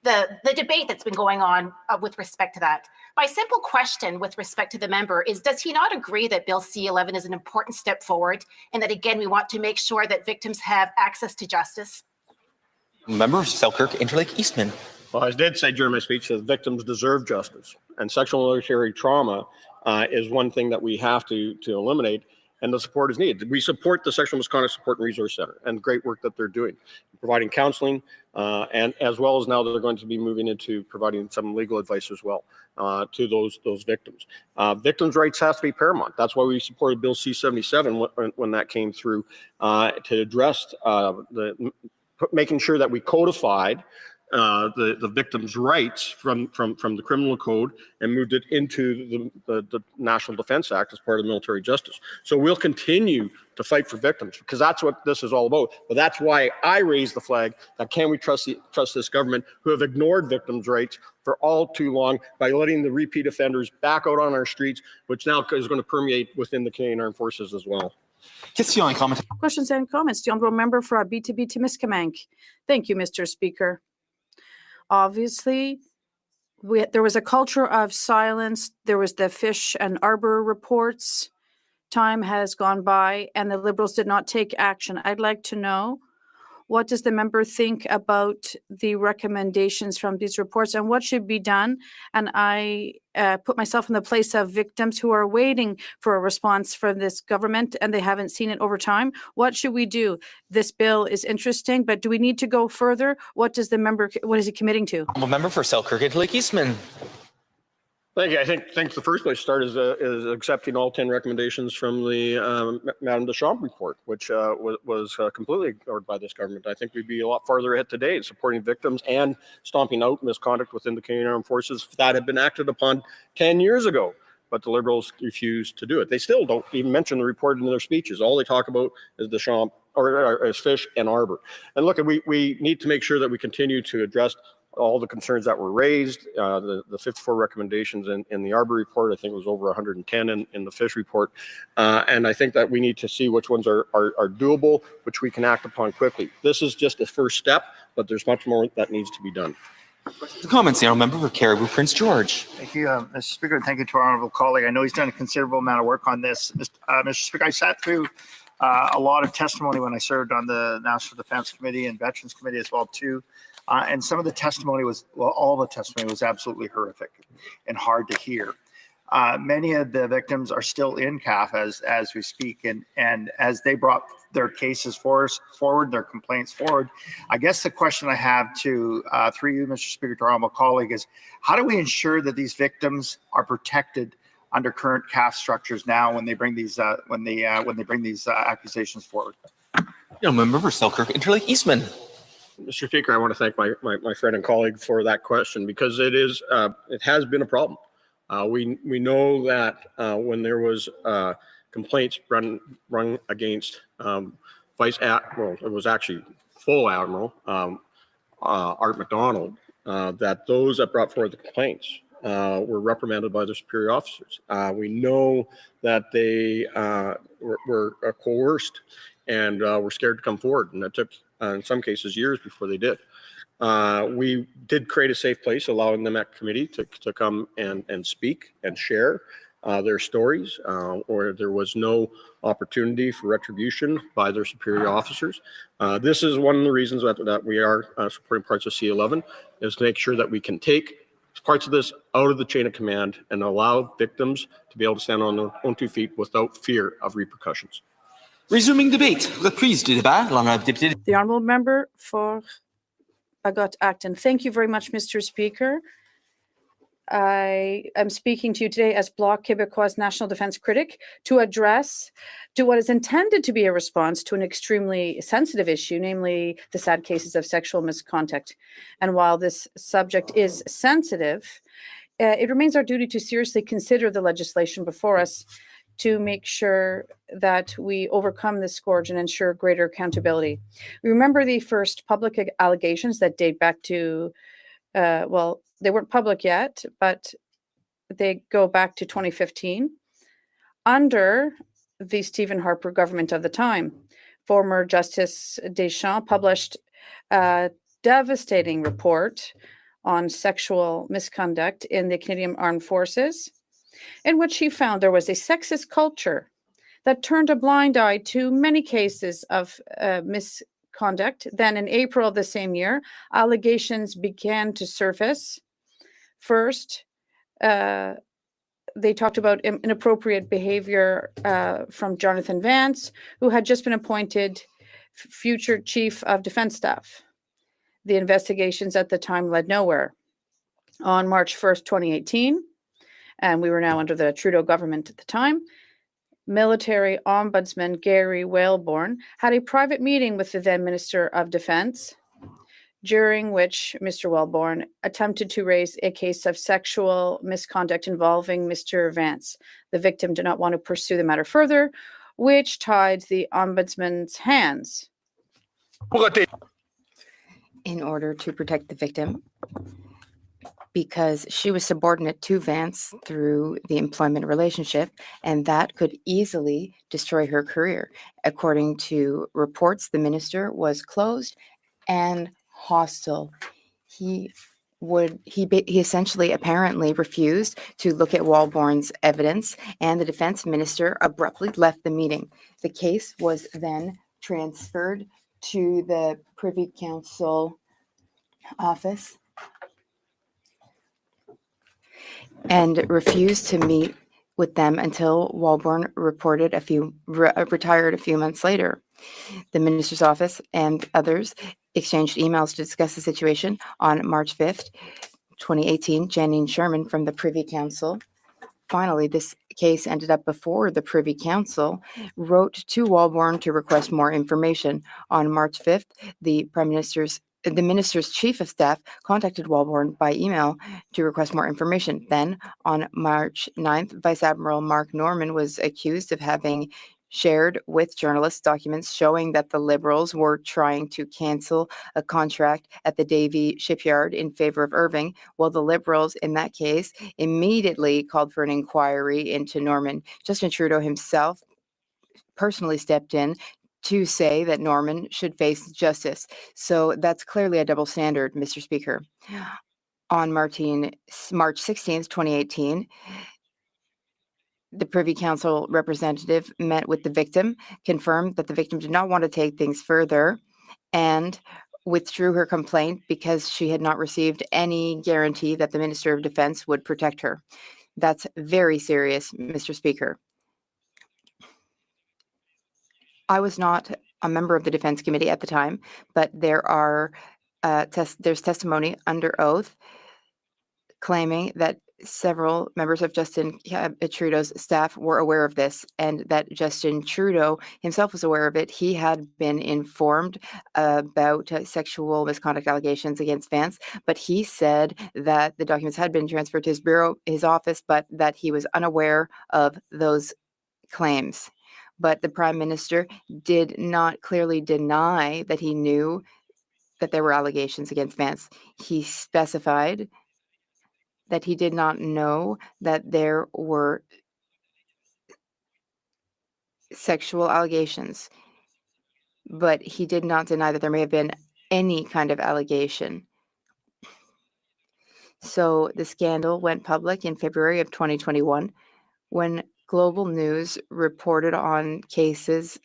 the debate that's been going on with respect to that. My simple question with respect to the member is, does he not agree that Bill C-11 is an important step forward and that, again, we want to make sure that victims have access to justice? Member of Selkirk Interlake Eastman. Well, I did say during my speech that victims deserve justice, and sexual military trauma is one thing that we have to eliminate, and the support is needed. We support the Sexual Misconduct Support and Resource Center and the great work that they're doing, providing counseling, and as well as now they're going to be moving into providing some legal advice as well to those victims. Victims' rights have to be paramount. That's why we supported Bill C-77 when that came through to address making sure that we codified the victim's rights from the criminal code and moved it into the National Defense Act as part of military justice. So we'll continue to fight for victims because that's what this is all about. But that's why I raised the flag that can we trust this government who have ignored victims' rights for all too long by letting the repeat offenders back out on our streets, which now is going to permeate within the Canadian Armed Forces as well. Questions and comments. The honourable member for Abitibi Témiscamingue. Thank you, Mr. Speaker. Obviously, there was a culture of silence. There was the Fish and Arbor reports. Time has gone by and the Liberals did not take action. I'd like to know, what does the member think about the recommendations from these reports and what should be done? And I put myself in the place of victims who are waiting for a response from this government and they haven't seen it over time. What should we do? This bill is interesting, but do we need to go further? What is he committing to? Member for Selkirk Interlake Eastman. Thank you. I think the first place to start is accepting all 10 recommendations from the Madame Deschamps report, which was completely ignored by this government. I think we'd be a lot farther ahead today in supporting victims and stomping out misconduct within the Canadian Armed Forces that had been acted upon 10 years ago. But the Liberals refuse to do it. They still don't even mention the report in their speeches. All they talk about is Deschamps or is Fish and Arbor. And look, we need to make sure that we continue to address all the concerns that were raised, the 54 recommendations in the Arbor report. I think it was over 110 in the Fish report. And I think that we need to see which ones are doable, which we can act upon quickly. This is just a first step, but there's much more that needs to be done. Comments, the honourable member for Caribou Prince George. Thank you, Mr. Speaker, and thank you to our honourable colleague. I know he's done a considerable amount of work on this. Mr. Speaker, I sat through a lot of testimony when I served on the National Defense Committee and Veterans Committee as well too. And some of the testimony all the testimony was absolutely horrific and hard to hear. Many of the victims are still in CAF as we speak, and as they brought their cases forward, their complaints forward. I guess the question I have through you, Mr. Speaker, to our honourable colleague, is how do we ensure that these victims are protected under current CAF structures now when they bring these accusations forward? Member for Selkirk Interlake Eastman. Mr. Speaker, I want to thank my friend and colleague for that question because it has been a problem. We know that when there was complaints run against Vice Admiral, it was actually full Admiral Art McDonald, that those that brought forward the complaints were reprimanded by their superior officers. We know that they were coerced and were scared to come forward, and that took in some cases years before they did. We did create a safe place, allowing them at committee to come and speak and share their stories, or there was no opportunity for retribution by their superior officers. This is one of the reasons that we are supporting parts of C-11, is to make sure that we can take parts of this out of the chain of command and allow victims to be able to stand on their own 2 feet without fear of repercussions. Resuming debate. Reprise du débat. The honourable member for Bagot-Acton. Thank you very much, Mr. Speaker. I am speaking to you today as Bloc Québécois National Defense critic to what is intended to be a response to an extremely sensitive issue, namely the sad cases of sexual misconduct. And while this subject is sensitive, it remains our duty to seriously consider the legislation before us to make sure that we overcome this scourge and ensure greater accountability. We remember the first public allegations that date back to, they weren't public yet, but they go back to 2015 under the Stephen Harper government of the time. Former Justice Deschamps published a devastating report on sexual misconduct in the Canadian Armed Forces, in which he found there was a sexist culture that turned a blind eye to many cases of misconduct. Then in April of the same year, allegations began to surface. First, they talked about inappropriate behavior from Jonathan Vance, who had just been appointed future Chief of Defense Staff. The investigations at the time led nowhere. On March 1st, 2018, and we were now under the Trudeau government at the time, Military Ombudsman Gary Wellborn had a private meeting with the then Minister of Defense, during which Mr. Wellborn attempted to raise a case of sexual misconduct involving Mr. Vance. The victim did not want to pursue the matter further, which tied the Ombudsman's hands. In order to protect the victim, because she was subordinate to Vance through the employment relationship, and that could easily destroy her career. According to reports, the minister was closed and hostile. He essentially apparently refused to look at Wellborn's evidence, and the defense minister abruptly left the meeting. The case was then transferred to the Privy Council office and refused to meet with them until Wellborn retired a few months later. The minister's office and others exchanged emails to discuss the situation. On March 5th, 2018, Janine Sherman from the Privy Council, finally, this case ended up before the Privy Council, wrote to Wellborn to request more information. On March 5th, the minister's chief of staff contacted Wellborn by email to request more information. Then, on March 9th, Vice Admiral Mark Norman was accused of having shared with journalists documents showing that the Liberals were trying to cancel a contract at the Davie shipyard in favor of Irving. Well, the Liberals in that case immediately called for an inquiry into Norman. Justin Trudeau himself personally stepped in to say that Norman should face justice. So that's clearly a double standard, Mr. Speaker. On March 16th, 2018, the Privy Council representative met with the victim, confirmed that the victim did not want to take things further, and withdrew her complaint because she had not received any guarantee that the Minister of Defense would protect her. That's very serious, Mr. Speaker. I was not a member of the Defense Committee at the time, but there's testimony under oath claiming that several members of Justin Trudeau's staff were aware of this, and that Justin Trudeau himself was aware of it. He had been informed about sexual misconduct allegations against Vance, but he said that the documents had been transferred to his bureau, his office, but that he was unaware of those claims. But the Prime Minister did not clearly deny that he knew that there were allegations against Vance. He specified that he did not know that there were sexual allegations, but he did not deny that there may have been any kind of allegation. So the scandal went public in February of 2021 when Global News reported on cases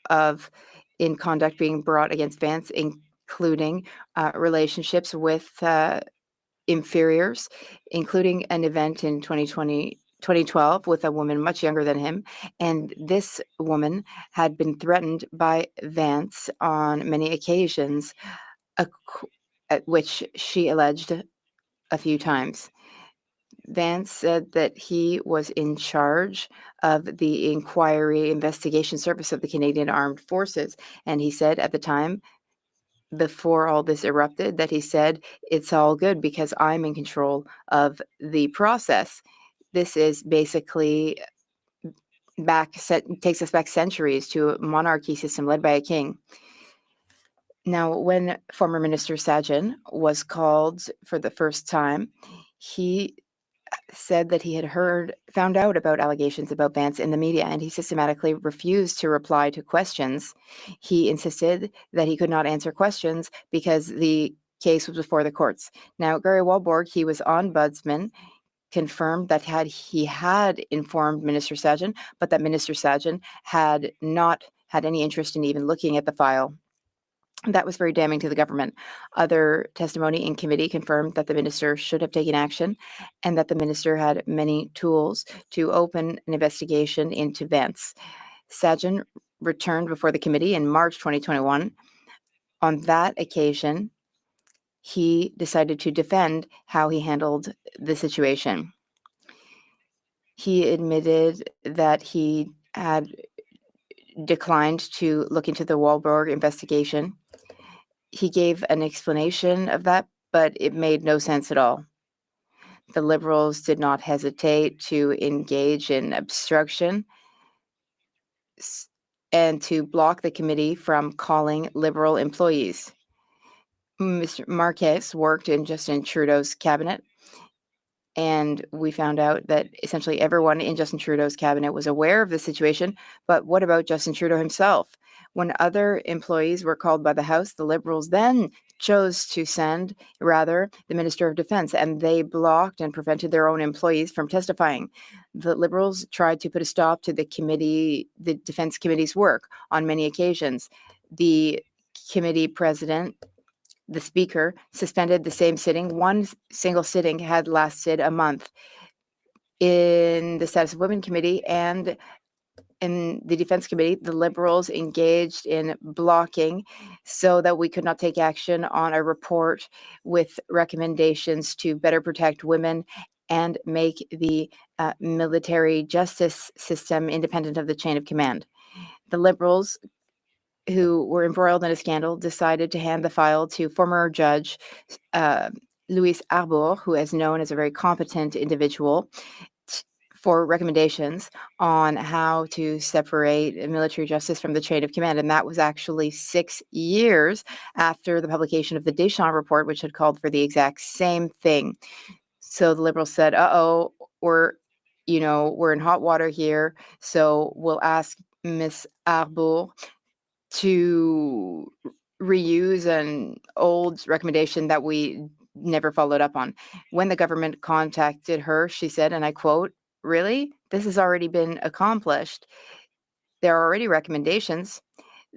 of misconduct being brought against Vance, including relationships with inferiors, including an event in 2012 with a woman much younger than him. And this woman had been threatened by Vance on many occasions, at which she alleged a few times. Vance said that he was in charge of the investigation service of the Canadian Armed Forces. And he said at the time, before all this erupted, that he said, it's all good because I'm in control of the process. This is basically takes us back centuries to a monarchy system led by a king. Now, when former Minister Sajjan was called for the first time, he said that he had found out about allegations about Vance in the media, and he systematically refused to reply to questions. He insisted that he could not answer questions because the case was before the courts. Now, Gary Walborg, he was ombudsman, confirmed that he had informed Minister Sajjan, but that Minister Sajjan had not had any interest in even looking at the file. That was very damning to the government. Other testimony in committee confirmed that the minister should have taken action and that the minister had many tools to open an investigation into Vance. Sajjan returned before the committee in March 2021. On that occasion, he decided to defend how he handled the situation. He admitted that he had declined to look into the Walborg investigation. He gave an explanation of that, but it made no sense at all. The Liberals did not hesitate to engage in obstruction and to block the committee from calling Liberal employees. Mr. Marquez worked in Justin Trudeau's cabinet, and we found out that essentially everyone in Justin Trudeau's cabinet was aware of the situation. But what about Justin Trudeau himself? When other employees were called by the House, the Liberals then chose to send, rather, the Minister of Defense, and they blocked and prevented their own employees from testifying. The Liberals tried to put a stop to the Defense Committee's work on many occasions. The committee president, the Speaker, suspended the same sitting. One single sitting had lasted a month. In the Status of Women Committee and in the Defense Committee, the Liberals engaged in blocking so that we could not take action on a report with recommendations to better protect women and make the military justice system independent of the chain of command. The Liberals, who were embroiled in a scandal, decided to hand the file to former judge Louis Arbour, who is known as a very competent individual, for recommendations on how to separate military justice from the chain of command. And that was actually 6 years after the publication of the Deschamps report, which had called for the exact same thing. So the Liberals said, uh-oh, we're in hot water here. So we'll ask Ms. Arbour to reuse an old recommendation that we never followed up on. When the government contacted her, she said, and I quote, "Really? This has already been accomplished. There are already recommendations."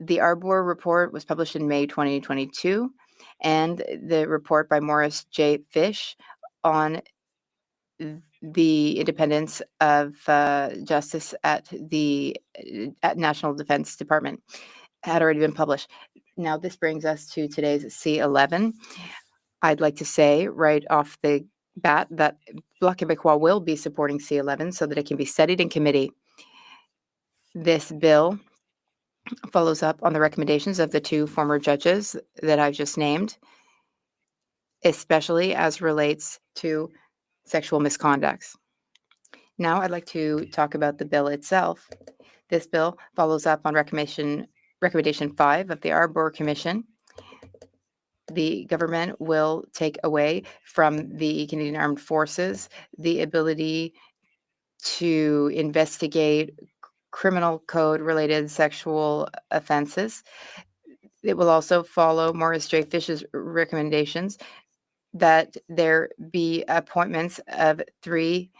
The Arbour report was published in May 2022, and the report by Morris J. Fish on the independence of justice at the National Defense Department had already been published. Now, this brings us to today's C11. I'd like to say right off the bat that Bloc Québécois will be supporting C11 so that it can be studied in committee. This bill follows up on the recommendations of the two former judges that I've just named, especially as relates to sexual misconducts. Now I'd like to talk about the bill itself. This bill follows up on recommendation 5 of the Arbour Commission. The government will take away from the Canadian Armed Forces the ability to investigate criminal code-related sexual offenses. It will also follow Morris J. Fish's recommendations that there be appointments of 3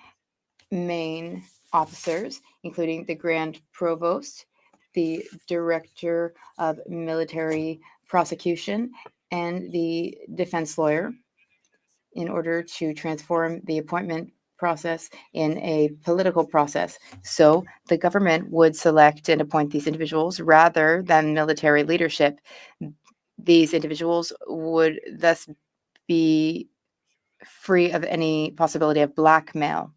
main officers, including the Grand Provost, the Director of Military Prosecution, and the defense lawyer, in order to transform the appointment process in a political process. So the government would select and appoint these individuals rather than military leadership. These individuals would thus be free of any possibility of blackmail.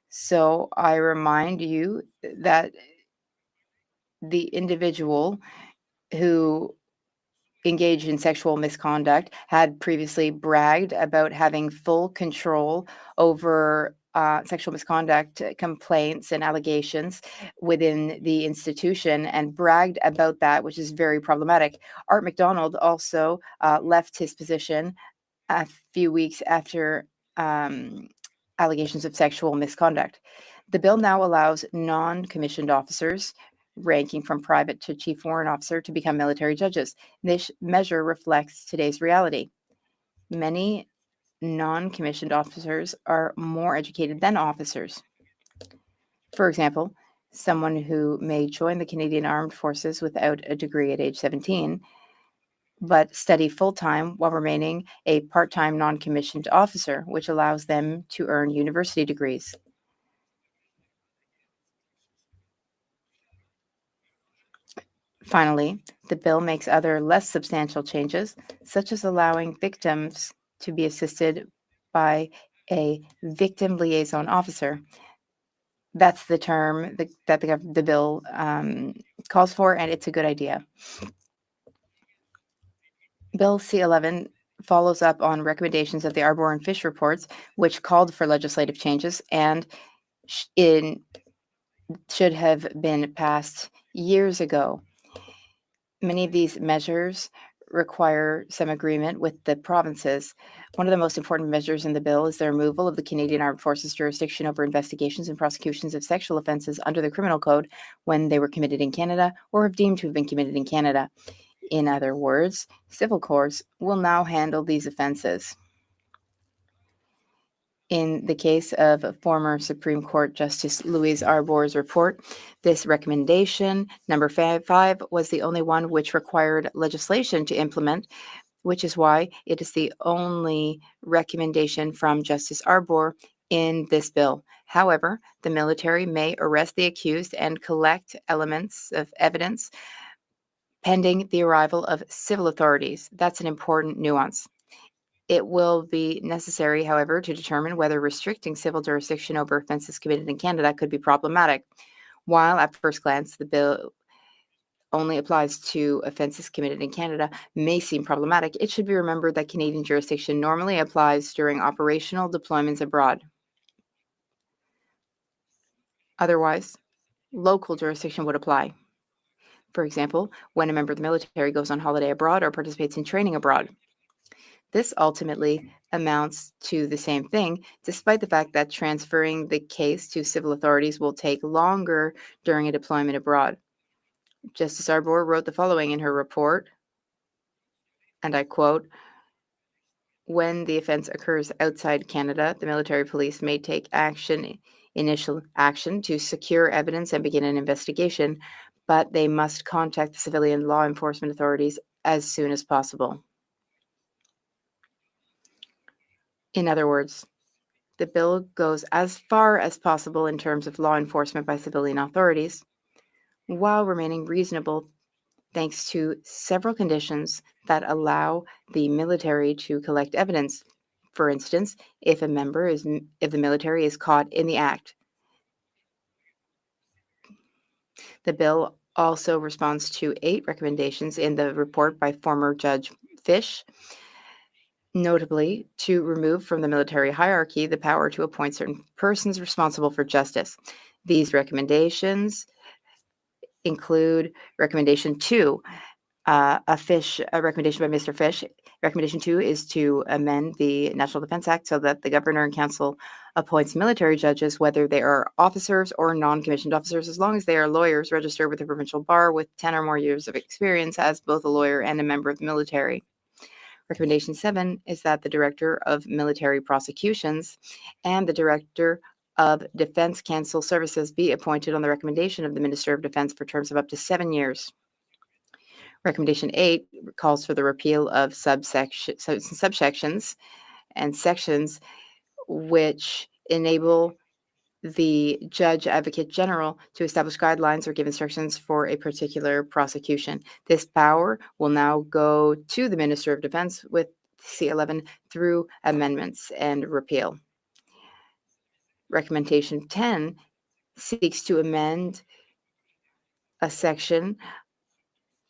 So I remind you that the individual who engaged in sexual misconduct had previously bragged about having full control over sexual misconduct complaints and allegations within the institution and bragged about that, which is very problematic. Art McDonald also left his position a few weeks after allegations of sexual misconduct. The bill now allows non-commissioned officers ranking from private to chief warrant officer to become military judges. This measure reflects today's reality. Many non-commissioned officers are more educated than officers. For example, someone who may join the Canadian Armed Forces without a degree at age 17, but study full-time while remaining a part-time non-commissioned officer, which allows them to earn university degrees. Finally, the bill makes other less substantial changes, such as allowing victims to be assisted by a victim liaison officer. That's the term that the bill calls for, and it's a good idea. Bill C-11 follows up on recommendations of the Arbor and Fish reports, which called for legislative changes and should have been passed years ago. Many of these measures require some agreement with the provinces. One of the most important measures in the bill is the removal of the Canadian Armed Forces jurisdiction over investigations and prosecutions of sexual offenses under the Criminal Code when they were committed in Canada or have deemed to have been committed in Canada. In other words, civil courts will now handle these offenses. In the case of former Supreme Court Justice Louise Arbour's report, this recommendation, number 5, was the only one which required legislation to implement, which is why it is the only recommendation from Justice Arbour in this bill. However, the military may arrest the accused and collect elements of evidence pending the arrival of civil authorities. That's an important nuance. It will be necessary, however, to determine whether restricting civil jurisdiction over offenses committed in Canada could be problematic. While at first glance the bill only applies to offenses committed in Canada may seem problematic, it should be remembered that Canadian jurisdiction normally applies during operational deployments abroad. Otherwise, local jurisdiction would apply. For example, when a member of the military goes on holiday abroad or participates in training abroad. This ultimately amounts to the same thing, despite the fact that transferring the case to civil authorities will take longer during a deployment abroad. Justice Arbour wrote the following in her report, and I quote, "When the offense occurs outside Canada, the military police may take initial action to secure evidence and begin an investigation, but they must contact the civilian law enforcement authorities as soon as possible." In other words, the bill goes as far as possible in terms of law enforcement by civilian authorities, while remaining reasonable thanks to several conditions that allow the military to collect evidence. For instance, if the military is caught in the act. The bill also responds to 8 recommendations in the report by former Judge Fish, notably to remove from the military hierarchy the power to appoint certain persons responsible for justice. These recommendations include Recommendation 2, a recommendation by Mr. Fish. Recommendation 2 is to amend the National Defence Act so that the Governor and Council appoints military judges, whether they are officers or non-commissioned officers, as long as they are lawyers registered with the provincial bar with 10 or more years of experience as both a lawyer and a member of the military. Recommendation 7 is that the Director of Military Prosecutions and the Director of Defense Counsel Services be appointed on the recommendation of the Minister of Defense for terms of up to 7 years. Recommendation 8 calls for the repeal of subsections and sections which enable the Judge Advocate General to establish guidelines or give instructions for a particular prosecution. This power will now go to the Minister of Defense with C-11 through amendments and repeal. Recommendation 10 seeks to amend a section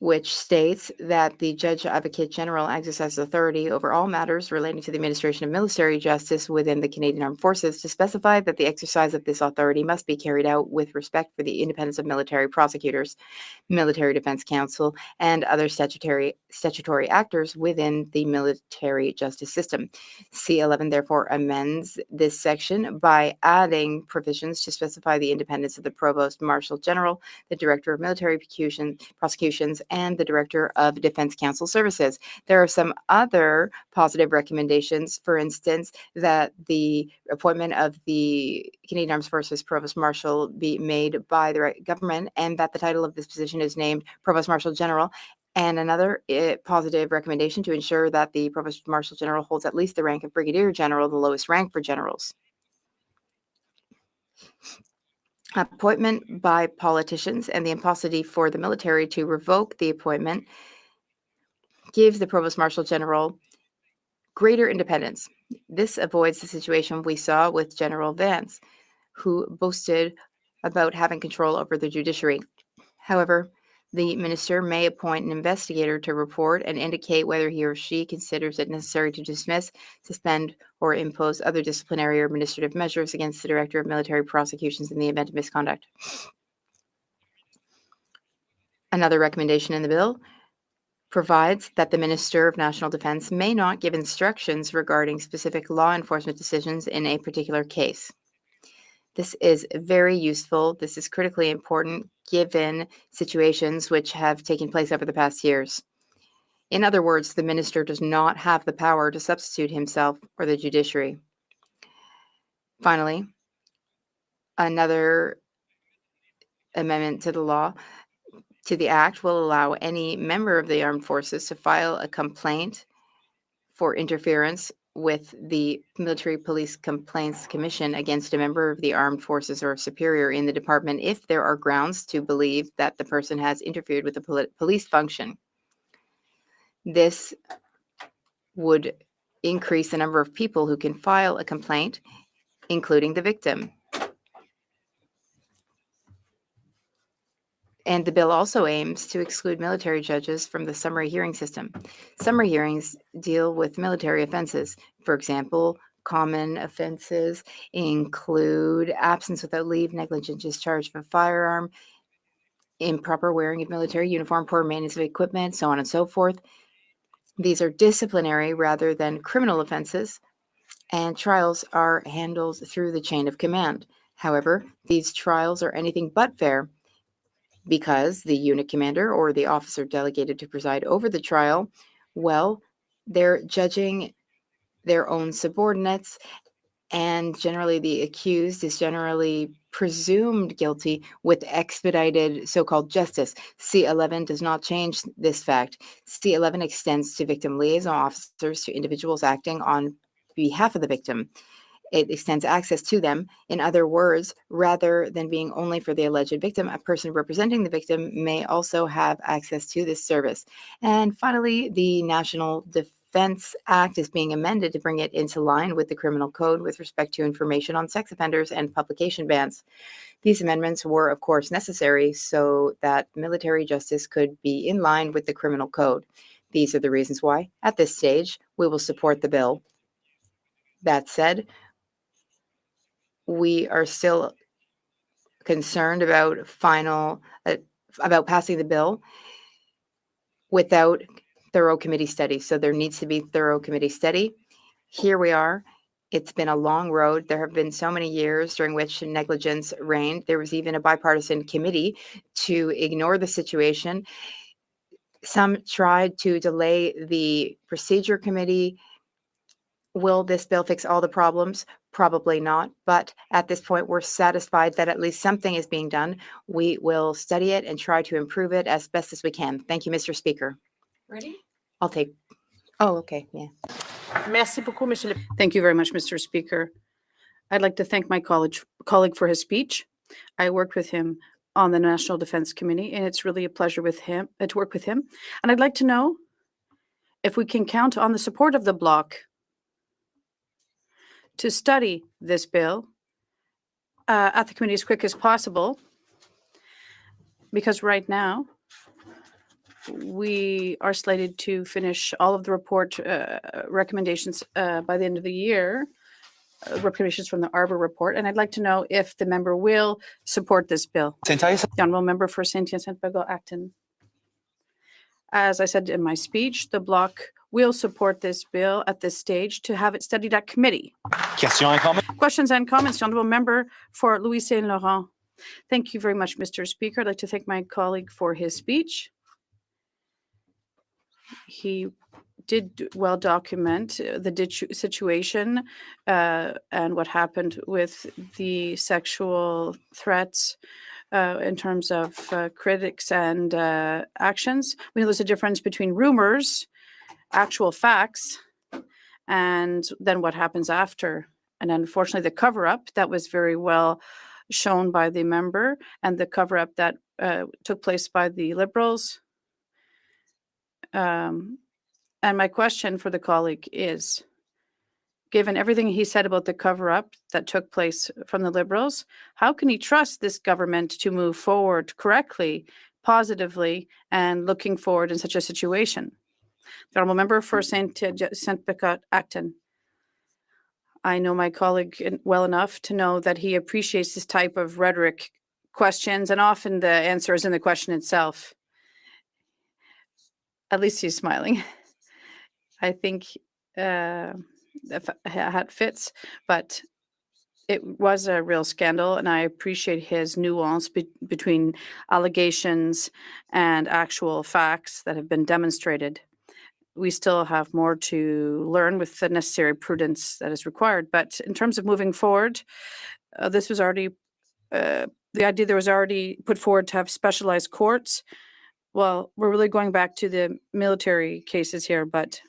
which states that the Judge Advocate General exercises authority over all matters relating to the administration of military justice within the Canadian Armed Forces, to specify that the exercise of this authority must be carried out with respect for the independence of military prosecutors, Military Defense Council, and other statutory actors within the military justice system. C11 therefore amends this section by adding provisions to specify the independence of the Provost Marshal General, the Director of Military Prosecutions, and the Director of Defense Council Services. There are some other positive recommendations, for instance, that the appointment of the Canadian Armed Forces Provost Marshal be made by the government, and that the title of this position is named Provost Marshal General. And another positive recommendation to ensure that the Provost Marshal General holds at least the rank of Brigadier General, the lowest rank for generals. Appointment by politicians and the impossibility for the military to revoke the appointment gives the Provost Marshal General greater independence. This avoids the situation we saw with General Vance, who boasted about having control over the judiciary. However, the minister may appoint an investigator to report and indicate whether he or she considers it necessary to dismiss, suspend, or impose other disciplinary or administrative measures against the Director of Military Prosecutions in the event of misconduct. Another recommendation in the bill provides that the Minister of National Defence may not give instructions regarding specific law enforcement decisions in a particular case. This is very useful. This is critically important given situations which have taken place over the past years. In other words, the minister does not have the power to substitute himself or the judiciary. Finally, another amendment to the Act will allow any member of the armed forces to file a complaint for interference with the Military Police Complaints Commission against a member of the armed forces or superior in the department if there are grounds to believe that the person has interfered with the police function. This would increase the number of people who can file a complaint, including the victim. And the bill also aims to exclude military judges from the summary hearing system. Summary hearings deal with military offenses. For example, common offenses include absence without leave, negligent discharge of a firearm, improper wearing of military uniform, poor maintenance of equipment, so on and so forth. These are disciplinary rather than criminal offenses, and trials are handled through the chain of command. However, these trials are anything but fair, because the unit commander or the officer delegated to preside over the trial, well, they're judging their own subordinates, and generally the accused is generally presumed guilty with expedited so-called justice. C11 does not change this fact. C11 extends to victim liaison officers to individuals acting on behalf of the victim. It extends access to them. In other words, rather than being only for the alleged victim, a person representing the victim may also have access to this service. And finally, the National Defense Act is being amended to bring it into line with the criminal code with respect to information on sex offenders and publication bans. These amendments were, of course, necessary so that military justice could be in line with the criminal code. These are the reasons why, at this stage, we will support the bill. That said, we are still concerned about about passing the bill without thorough committee study. So there needs to be thorough committee study. Here we are. It's been a long road. There have been so many years during which negligence reigned. There was even a bipartisan committee to ignore the situation. Some tried to delay the procedure committee. Will this bill fix all the problems? Probably not. But at this point, we're satisfied that at least something is being done. We will study it and try to improve it as best as we can. Thank you, Mr. Speaker. Ready? I'll take. Oh, okay. Yeah. Thank you very much, Mr. Speaker. I'd like to thank my colleague for his speech. I worked with him on the National Defense Committee, and it's really a pleasure to work with him. And I'd like to know if we can count on the support of the bloc to study this bill at the committee as quick as possible, because right now we are slated to finish all of the report recommendations by the end of the year, recommendations from the Arbor report, and I'd like to know if the member will support this bill. The honourable member for Saint-Hyacinthe-Bagot-Acton. As I said in my speech, the Bloc will support this bill at this stage to have it studied at committee. Questions and comments, the honourable member for Louis Saint Laurent. Thank you very much, Mr. Speaker. I'd like to thank my colleague for his speech. He did well document the situation and what happened with the sexual threats in terms of critics and actions. We know there's a difference between rumors, actual facts, and then what happens after. And unfortunately, the cover-up that was very well shown by the member and the cover-up that took place by the Liberals. And my question for the colleague is, given everything he said about the cover-up that took place from the Liberals, how can he trust this government to move forward correctly, positively, and looking forward in such a situation? The honourable member for Saint-Hyacinthe-Bagot-Acton. I know my colleague well enough to know that he appreciates this type of rhetoric questions, and often the answer is in the question itself. At least he's smiling. I think the hat fits, but it was a real scandal, and I appreciate his nuance between allegations and actual facts that have been demonstrated. We still have more to learn with the necessary prudence that is required. But in terms of moving forward, this was already, the idea there was already put forward to have specialized courts. Well, we're really going back to the military cases here, but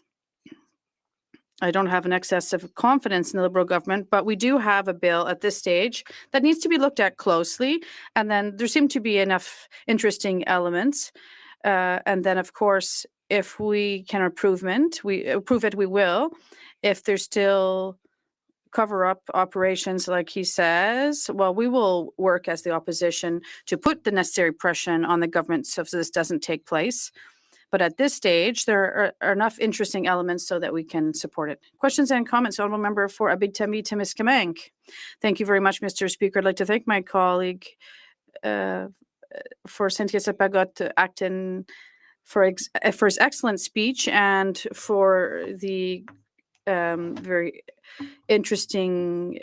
I don't have an excess of confidence in the Liberal government, but we do have a bill at this stage that needs to be looked at closely. And then there seem to be enough interesting elements. And then, of course, if we can approve it, we will. If there's still cover-up operations, like he says, well, we will work as the opposition to put the necessary pressure on the government so this doesn't take place. But at this stage, there are enough interesting elements so that we can support it. Questions and comments, honourable member for Abitibi-Témiscamingue. Thank you very much, Mr. Speaker. I'd like to thank my colleague for Saint-Hyacinthe-Bagot-Acton for his excellent speech and for the very interesting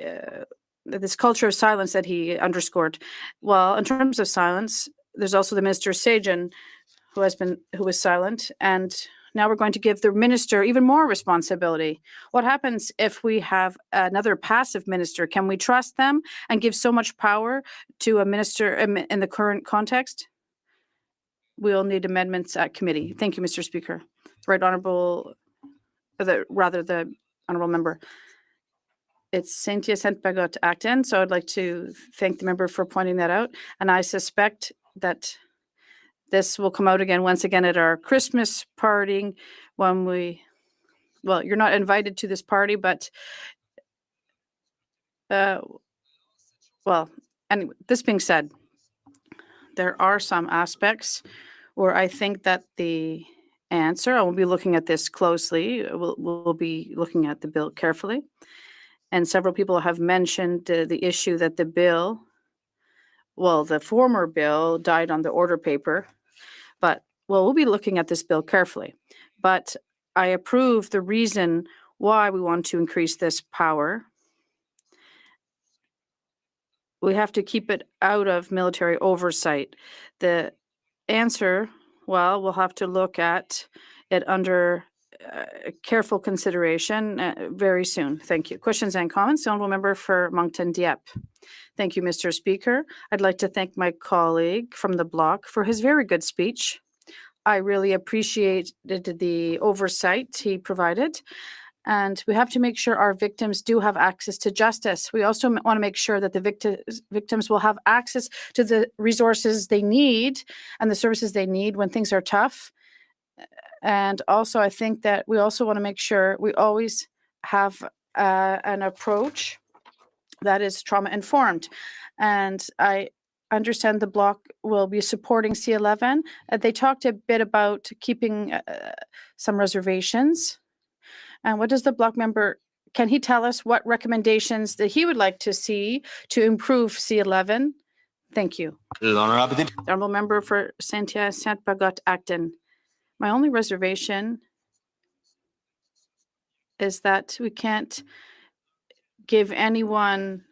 this culture of silence that he underscored. Well, in terms of silence, there's also the Minister Sajjan, who was silent, and now we're going to give the minister even more responsibility. What happens if we have another passive minister? Can we trust them and give so much power to a minister in the current context? We'll need amendments at committee. Thank you, Mr. Speaker. The honourable member. It's Saint-Hyacinthe-Bagot-Acton, so I'd like to thank the member for pointing that out. And I suspect that this will come out again, once again, at our Christmas party when well, you're not invited to this party, but, well, anyway, this being said, there are some aspects where I think that the answer, I will be looking at this closely, we'll be looking at the bill carefully. And several people have mentioned the issue that the bill, well, the former bill died on the order paper. But, well, we'll be looking at this bill carefully. But I approve the reason why we want to increase this power. We have to keep it out of military oversight. The answer, well, we'll have to look at it under careful consideration very soon. Thank you. Questions and comments? The honourable member for Moncton Dieppe. Thank you, Mr. Speaker. I'd like to thank my colleague from the Bloc for his very good speech. I really appreciated the oversight he provided. And we have to make sure our victims do have access to justice. We also want to make sure that the victims will have access to the resources they need and the services they need when things are tough. And also, I think that we also want to make sure we always have an approach that is trauma-informed. And I understand the bloc will be supporting C11. They talked a bit about keeping some reservations. And what does the bloc member, can he tell us what recommendations that he would like to see to improve C11? Thank you. The Honourable Member for Saint-Hyacinthe-Bagotte-Acton. My only reservation is that we can't give anyone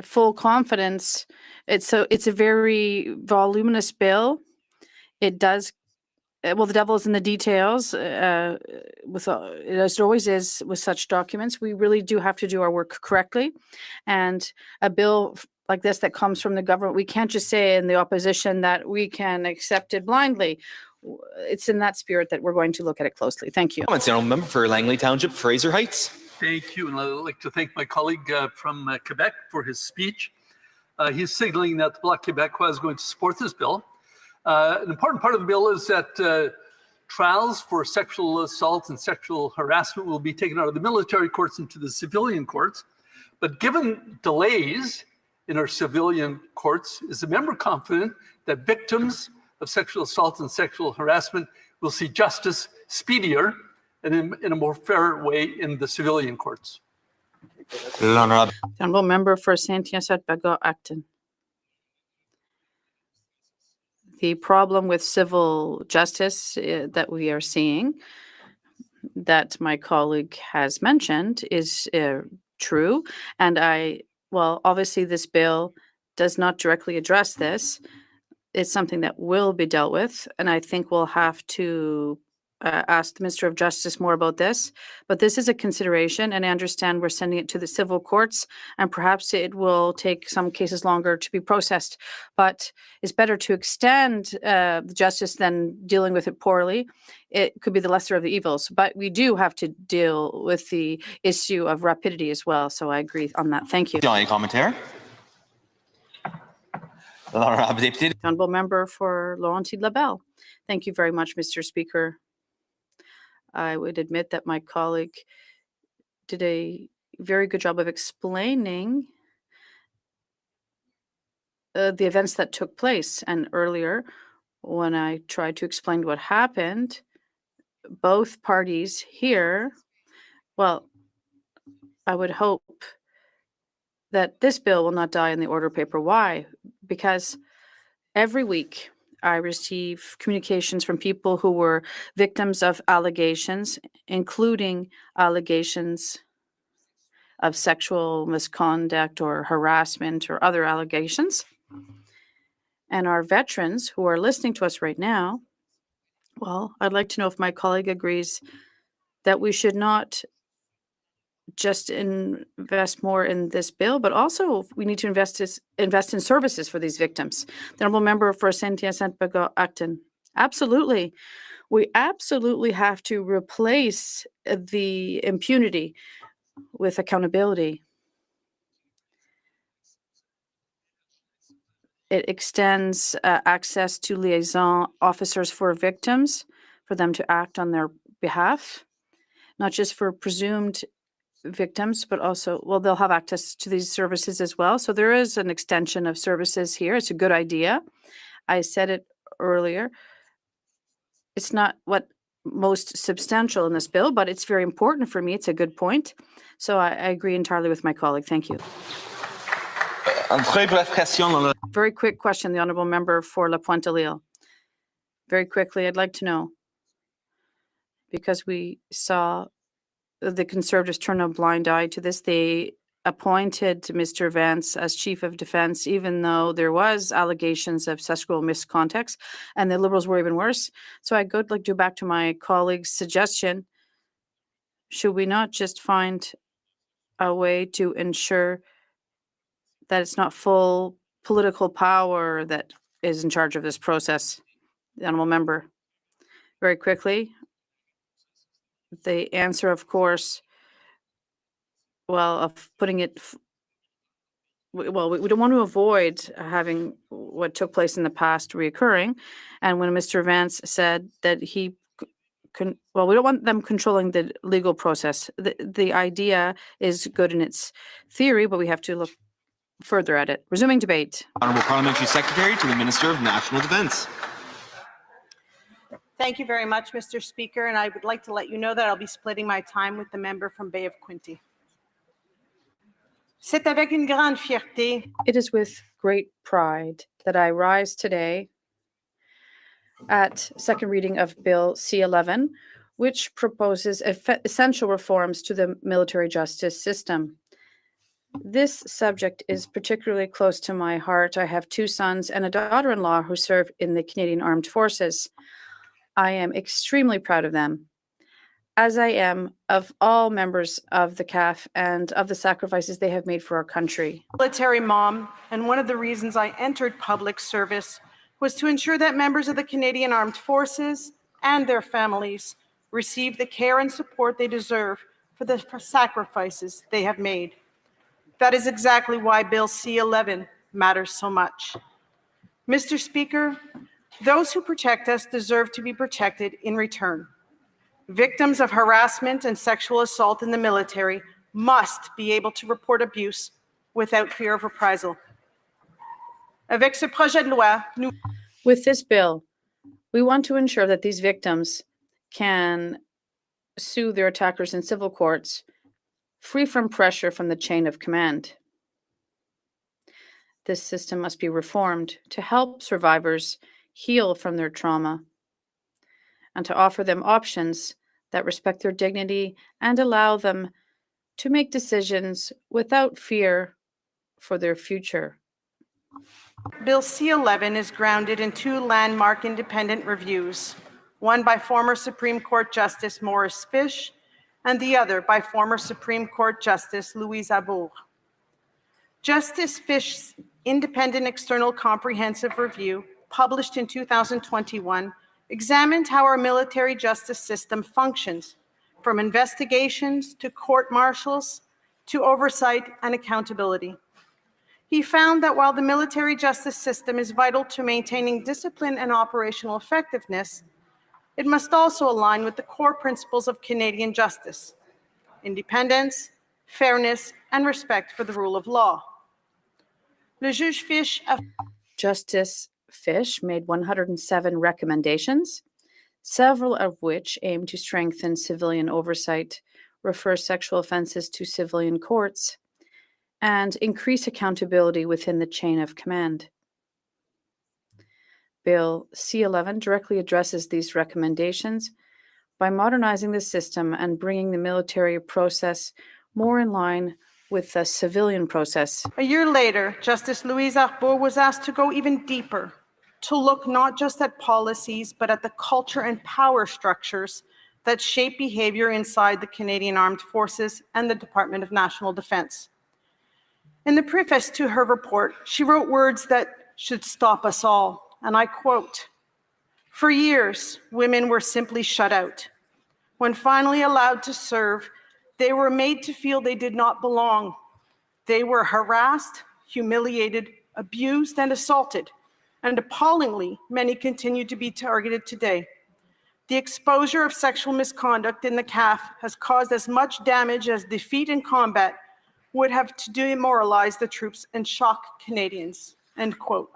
full confidence. It's a very voluminous bill. It does, well, the devil is in the details. As it always is with such documents, we really do have to do our work correctly. And a bill like this that comes from the government, we can't just say in the opposition that we can accept it blindly. It's in that spirit that we're going to look at it closely. Thank you. Comments, Honourable Member for Langley Township, Fraser Heights. Thank you, and I'd like to thank my colleague from Quebec for his speech. He's signaling that the Bloc Québécois is going to support this bill. An important part of the bill is that trials for sexual assault and sexual harassment will be taken out of the military courts into the civilian courts. But given delays in our civilian courts, is the member confident that victims of sexual assault and sexual harassment will see justice speedier and in a more fair way in the civilian courts? The Honourable Member for Saint-Hyacinthe-Bagotte-Acton. The problem with civil justice that we are seeing, that my colleague has mentioned, is true. And obviously this bill does not directly address this. It's something that will be dealt with, and I think we'll have to ask the Minister of Justice more about this. But this is a consideration, and I understand we're sending it to the civil courts, and perhaps it will take some cases longer to be processed. But it's better to extend the justice than dealing with it poorly. It could be the lesser of the evils. But we do have to deal with the issue of rapidity as well. So I agree on that. Thank you. Any commentary? Honourable Member for Laurentides-Labelle. Thank you very much, Mr. Speaker. I would admit that my colleague did a very good job of explaining the events that took place. And earlier, when I tried to explain what happened, both parties here, well, I would hope that this bill will not die in the order paper. Why? Because every week I receive communications from people who were victims of allegations, including allegations of sexual misconduct or harassment or other allegations. And our veterans who are listening to us right now, well, I'd like to know if my colleague agrees that we should not just invest more in this bill, but also we need to invest in services for these victims. The Honourable Member for Saint-Hyacinthe-Bagotte-Acton. Absolutely. We absolutely have to replace the impunity with accountability. It extends access to liaison officers for victims, for them to act on their behalf, not just for presumed victims, but also, well, they'll have access to these services as well. So there is an extension of services here. It's a good idea. I said it earlier. It's not what most substantial in this bill, but it's very important for me. It's a good point. So I agree entirely with my colleague. Thank you. Very quick question, the Honourable Member for La Pointe-à-l'Île. Very quickly, I'd like to know, because we saw the Conservatives turn a blind eye to this. They appointed Mr. Vance as Chief of Defence, even though there was allegations of sexual misconduct, and the Liberals were even worse. So I would like to go back to my colleague's suggestion. Should we not just find a way to ensure that it's not full political power that is in charge of this process? The Honourable Member. Very quickly. The answer, of course, well, of putting it, well, we don't want to avoid having what took place in the past reoccurring. And when Mr. Vance said that we don't want them controlling the legal process. The idea is good in its theory, but we have to look further edit. Resuming debate. Honorable Parliamentary Secretary to the Minister of National Defence. Thank you very much, Mr. Speaker, and I would like to let you know that I'll be splitting my time with the member from Bay of Quinte. C'est avec une grande fierté. It is with great pride that I rise today at second reading of Bill C-11, which proposes essential reforms to the military justice system. This subject is particularly close to my heart. I have 2 sons and a daughter-in-law who serve in the Canadian Armed Forces. I am extremely proud of them, as I am of all members of the CAF and of the sacrifices they have made for our country. Military mom, and one of the reasons I entered public service was to ensure that members of the Canadian Armed Forces and their families receive the care and support they deserve for the sacrifices they have made. That is exactly why Bill C-11 matters so much. Mr. Speaker, those who protect us deserve to be protected in return. Victims of harassment and sexual assault in the military must be able to report abuse without fear of reprisal. Avec ce projet de loi, nous... With this bill, we want to ensure that these victims can sue their attackers in civil courts, free from pressure from the chain of command. This system must be reformed to help survivors heal from their trauma and to offer them options that respect their dignity and allow them to make decisions without fear for their future. Bill C-11 is grounded in 2 landmark independent reviews, one by former Supreme Court Justice Morris Fish and the other by former Supreme Court Justice Louise Arbour. Justice Fish's independent external comprehensive review, published in 2021, examined how our military justice system functions, from investigations to court-martials to oversight and accountability. He found that while the military justice system is vital to maintaining discipline and operational effectiveness, it must also align with the core principles of Canadian justice: independence, fairness, and respect for the rule of law. Le juge Fish... Justice Fish made 107 recommendations, several of which aim to strengthen civilian oversight, refer sexual offenses to civilian courts, and increase accountability within the chain of command. Bill C-11 directly addresses these recommendations by modernizing the system and bringing the military process more in line with the civilian process. A year later, Justice Louise Arbour was asked to go even deeper, to look not just at policies, but at the culture and power structures that shape behavior inside the Canadian Armed Forces and the Department of National Defence. In the preface to her report, she wrote words that should stop us all, and I quote, "For years, women were simply shut out. When finally allowed to serve, they were made to feel they did not belong. They were harassed, humiliated, abused, and assaulted, and appallingly, many continue to be targeted today. The exposure of sexual misconduct in the CAF has caused as much damage as defeat in combat would have to demoralize the troops and shock Canadians," end quote.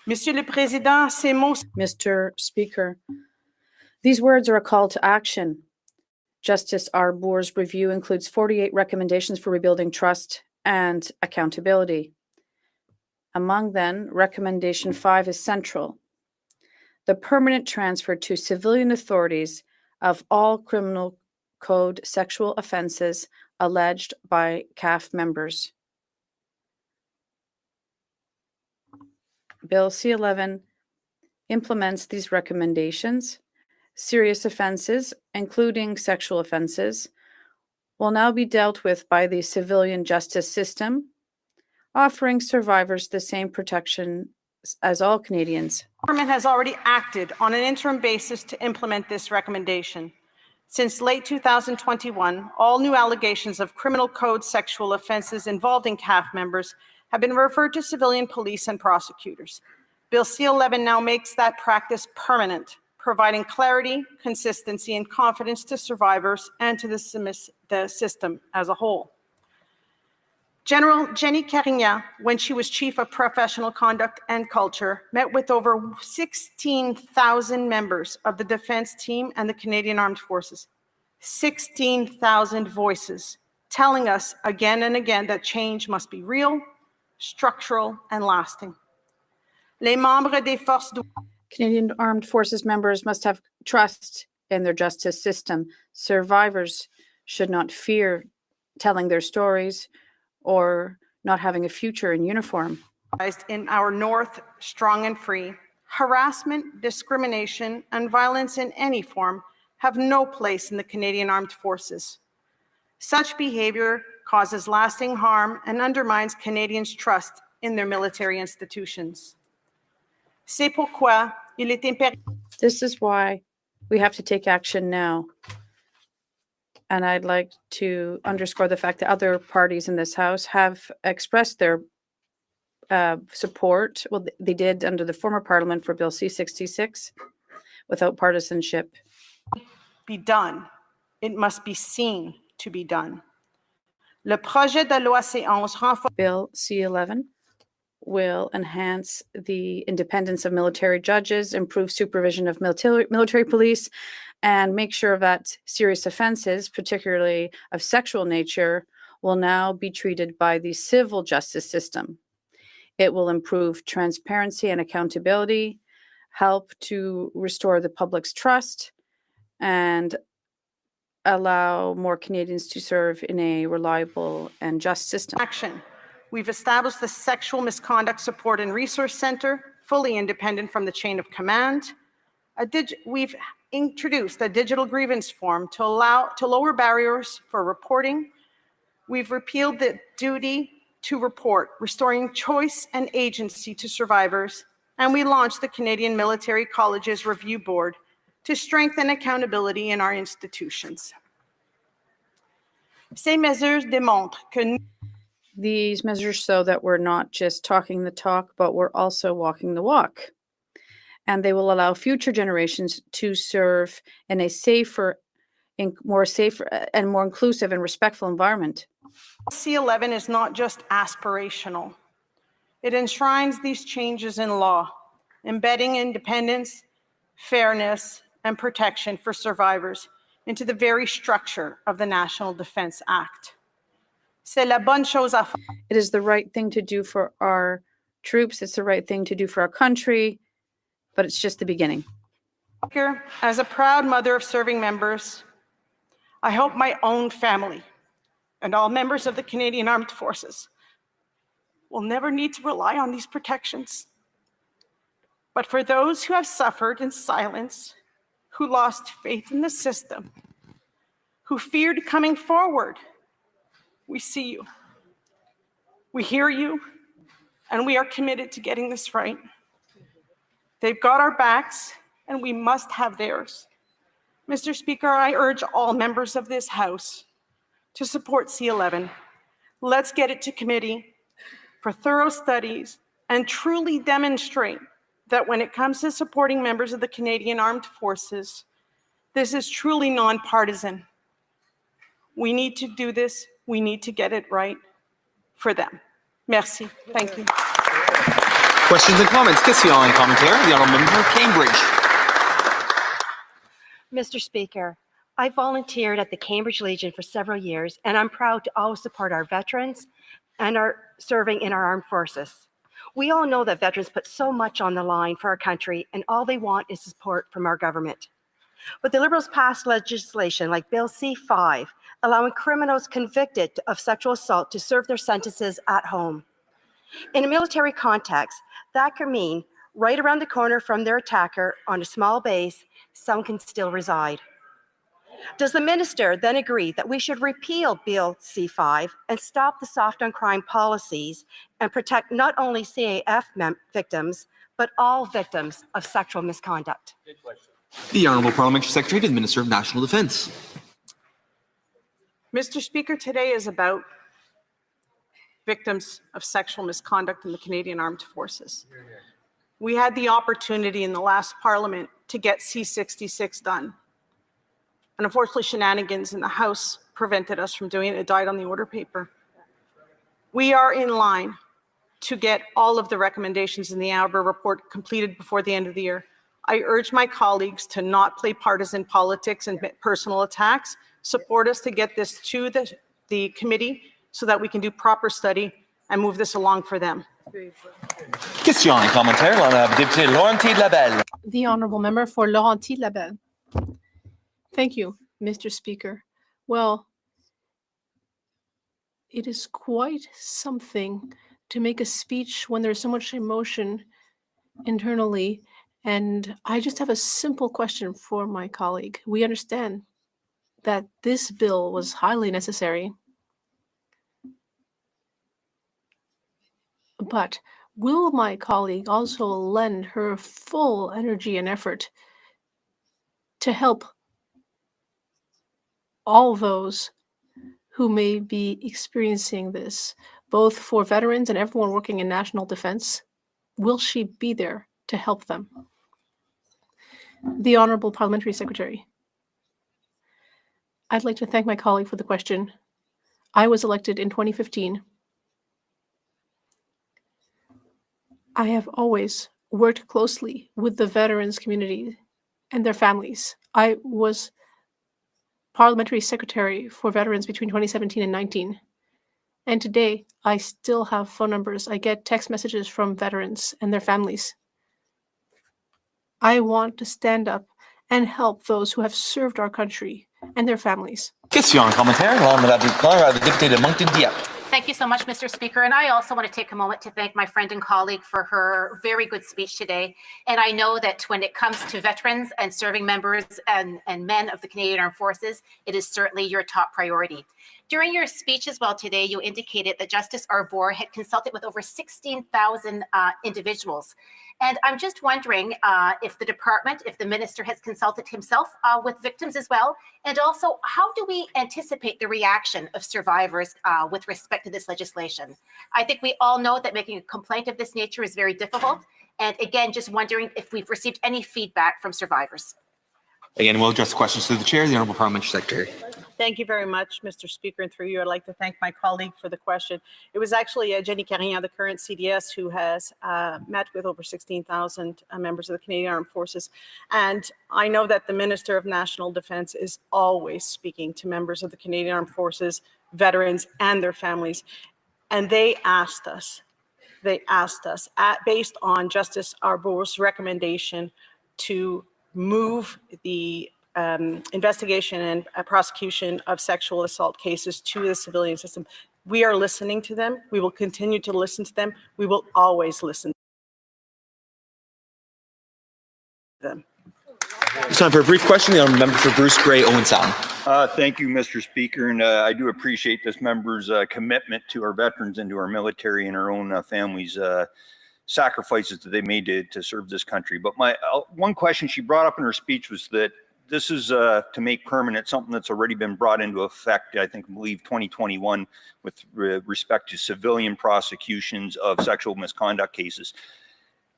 Monsieur le Président, ces mots... Mr. Speaker, these words are a call to action. Justice Arbour's review includes 48 recommendations for rebuilding trust and accountability. Among them, recommendation 5 is central: the permanent transfer to civilian authorities of all criminal code sexual offenses alleged by CAF members. Bill C-11 implements these recommendations. Serious offenses, including sexual offenses, will now be dealt with by the civilian justice system, offering survivors the same protection as all Canadians. The government has already acted on an interim basis to implement this recommendation. Since late 2021, all new allegations of criminal code sexual offenses involving CAF members have been referred to civilian police and prosecutors. Bill C-11 now makes that practice permanent, providing clarity, consistency, and confidence to survivors and to the system as a whole. General Jenny Carignan, when she was Chief of Professional Conduct and Culture, met with over 16,000 members of the defense team and the Canadian Armed Forces. 16,000 voices telling us again and again that change must be real, structural, and lasting. Les membres des forces Canadian Armed Forces members must have trust in their justice system. Survivors should not fear telling their stories or not having a future in uniform. In our North, strong and free, harassment, discrimination, and violence in any form have no place in the Canadian Armed Forces. Such behavior causes lasting harm and undermines Canadians' trust in their military institutions. C'est pourquoi il est impératif. This is why we have to take action now. And I'd like to underscore the fact that other parties in this House have expressed their support. Well, they did under the former Parliament for Bill C-66 without partisanship. Be done. It must be seen to be done. Le projet de loi C-11 renforce. Bill C-11 will enhance the independence of military judges, improve supervision of military police, and make sure that serious offenses, particularly of sexual nature, will now be treated by the civil justice system. It will improve transparency and accountability, help to restore the public's trust, and allow more Canadians to serve in a reliable and just system. Action. We've established the Sexual Misconduct Support and Resource Center, fully independent from the chain of command. We've introduced a digital grievance form to lower barriers for reporting. We've repealed the duty to report, restoring choice and agency to survivors. And we launched the Canadian Military Colleges Review Board to strengthen accountability in our institutions. Ces mesures démontrent que these measures show that we're not just talking the talk, but we're also walking the walk. And they will allow future generations to serve in a safer and more inclusive and respectful environment. C-11 is not just aspirational. It enshrines these changes in law, embedding independence, fairness, and protection for survivors into the very structure of the National Defense Act. C'est la bonne chose à faire. It is the right thing to do for our troops. It's the right thing to do for our country, but it's just the beginning. As a proud mother of serving members, I hope my own family and all members of the Canadian Armed Forces will never need to rely on these protections. But for those who have suffered in silence, who lost faith in the system, who feared coming forward, we see you, we hear you, and we are committed to getting this right. They've got our backs, and we must have theirs. Mr. Speaker, I urge all members of this House to support C-11. Let's get it to committee for thorough studies and truly demonstrate that when it comes to supporting members of the Canadian Armed Forces, this is truly nonpartisan. We need to do this. We need to get it right for them. Merci. Thank you. Questions and comments. Question and commentaire. The Honourable Member for Cambridge. Mr. Speaker, I volunteered at the Cambridge Legion for several years, and I'm proud to always support our veterans and our serving in our armed forces. We all know that veterans put so much on the line for our country, and all they want is support from our government. But the Liberals passed legislation like Bill C-5, allowing criminals convicted of sexual assault to serve their sentences at home. In a military context, that could mean right around the corner from their attacker on a small base, some can still reside. Does the minister then agree that we should repeal Bill C-5 and stop the soft on crime policies and protect not only CAF victims, but all victims of sexual misconduct? The Honourable Parliamentary Secretary to the Minister of National Defence. Mr. Speaker, today is about victims of sexual misconduct in the Canadian Armed Forces. We had the opportunity in the last Parliament to get C-66 done. And unfortunately, shenanigans in the House prevented us from doing it. It died on the order paper. We are in line to get all of the recommendations in the Arbor report completed before the end of the year. I urge my colleagues to not play partisan politics and personal attacks. Support us to get this to the committee so that we can do proper study and move this along for them. Question et commentaire, l'honorable député Laurentier-Labelle. The honorable member for Laurentier-Labelle. Thank you, Mr. Speaker. Well, it is quite something to make a speech when there's so much emotion internally. And I just have a simple question for my colleague. We understand that this bill was highly necessary, but will my colleague also lend her full energy and effort to help all those who may be experiencing this, both for veterans and everyone working in national defense? Will she be there to help them? The Honorable Parliamentary Secretary. I'd like to thank my colleague for the question. I was elected in 2015. I have always worked closely with the veterans community and their families. I was Parliamentary Secretary for Veterans between 2017 and 19. And today, I still have phone numbers. I get text messages from veterans and their families. I want to stand up and help those who have served our country and their families. Question et commentaire, l'honorable député de Moncton-Dieppe. Thank you so much, Mr. Speaker. And I also want to take a moment to thank my friend and colleague for her very good speech today. And I know that when it comes to veterans and serving members and men of the Canadian Armed Forces, it is certainly your top priority. During your speech as well today, you indicated that Justice Arbour had consulted with over 16,000 individuals. And I'm just wondering if the department, if the minister has consulted himself with victims as well, and also how do we anticipate the reaction of survivors with respect to this legislation? I think we all know that making a complaint of this nature is very difficult. And again, just wondering if we've received any feedback from survivors. Again, we'll address questions to the chair, the Honorable Parliamentary Secretary. Thank you very much, Mr. Speaker. And through you, I'd like to thank my colleague for the question. It was actually Jenny Carignan, the current CDS, who has met with over 16,000 members of the Canadian Armed Forces. And I know that the Minister of National Defence is always speaking to members of the Canadian Armed Forces, veterans, and their families. And they asked us, based on Justice Arbour's recommendation to move the investigation and prosecution of sexual assault cases to the civilian system. We are listening to them. We will continue to listen to them. We will always listen to them. It's time for a brief question. The Honourable Member for Bruce Grey, Owen Sound. Thank you, Mr. Speaker, and I do appreciate this member's commitment to our veterans and to our military and our own families' sacrifices that they made to serve this country. But my one question she brought up in her speech was that this is to make permanent something that's already been brought into effect, I believe 2021, with respect to civilian prosecutions of sexual misconduct cases.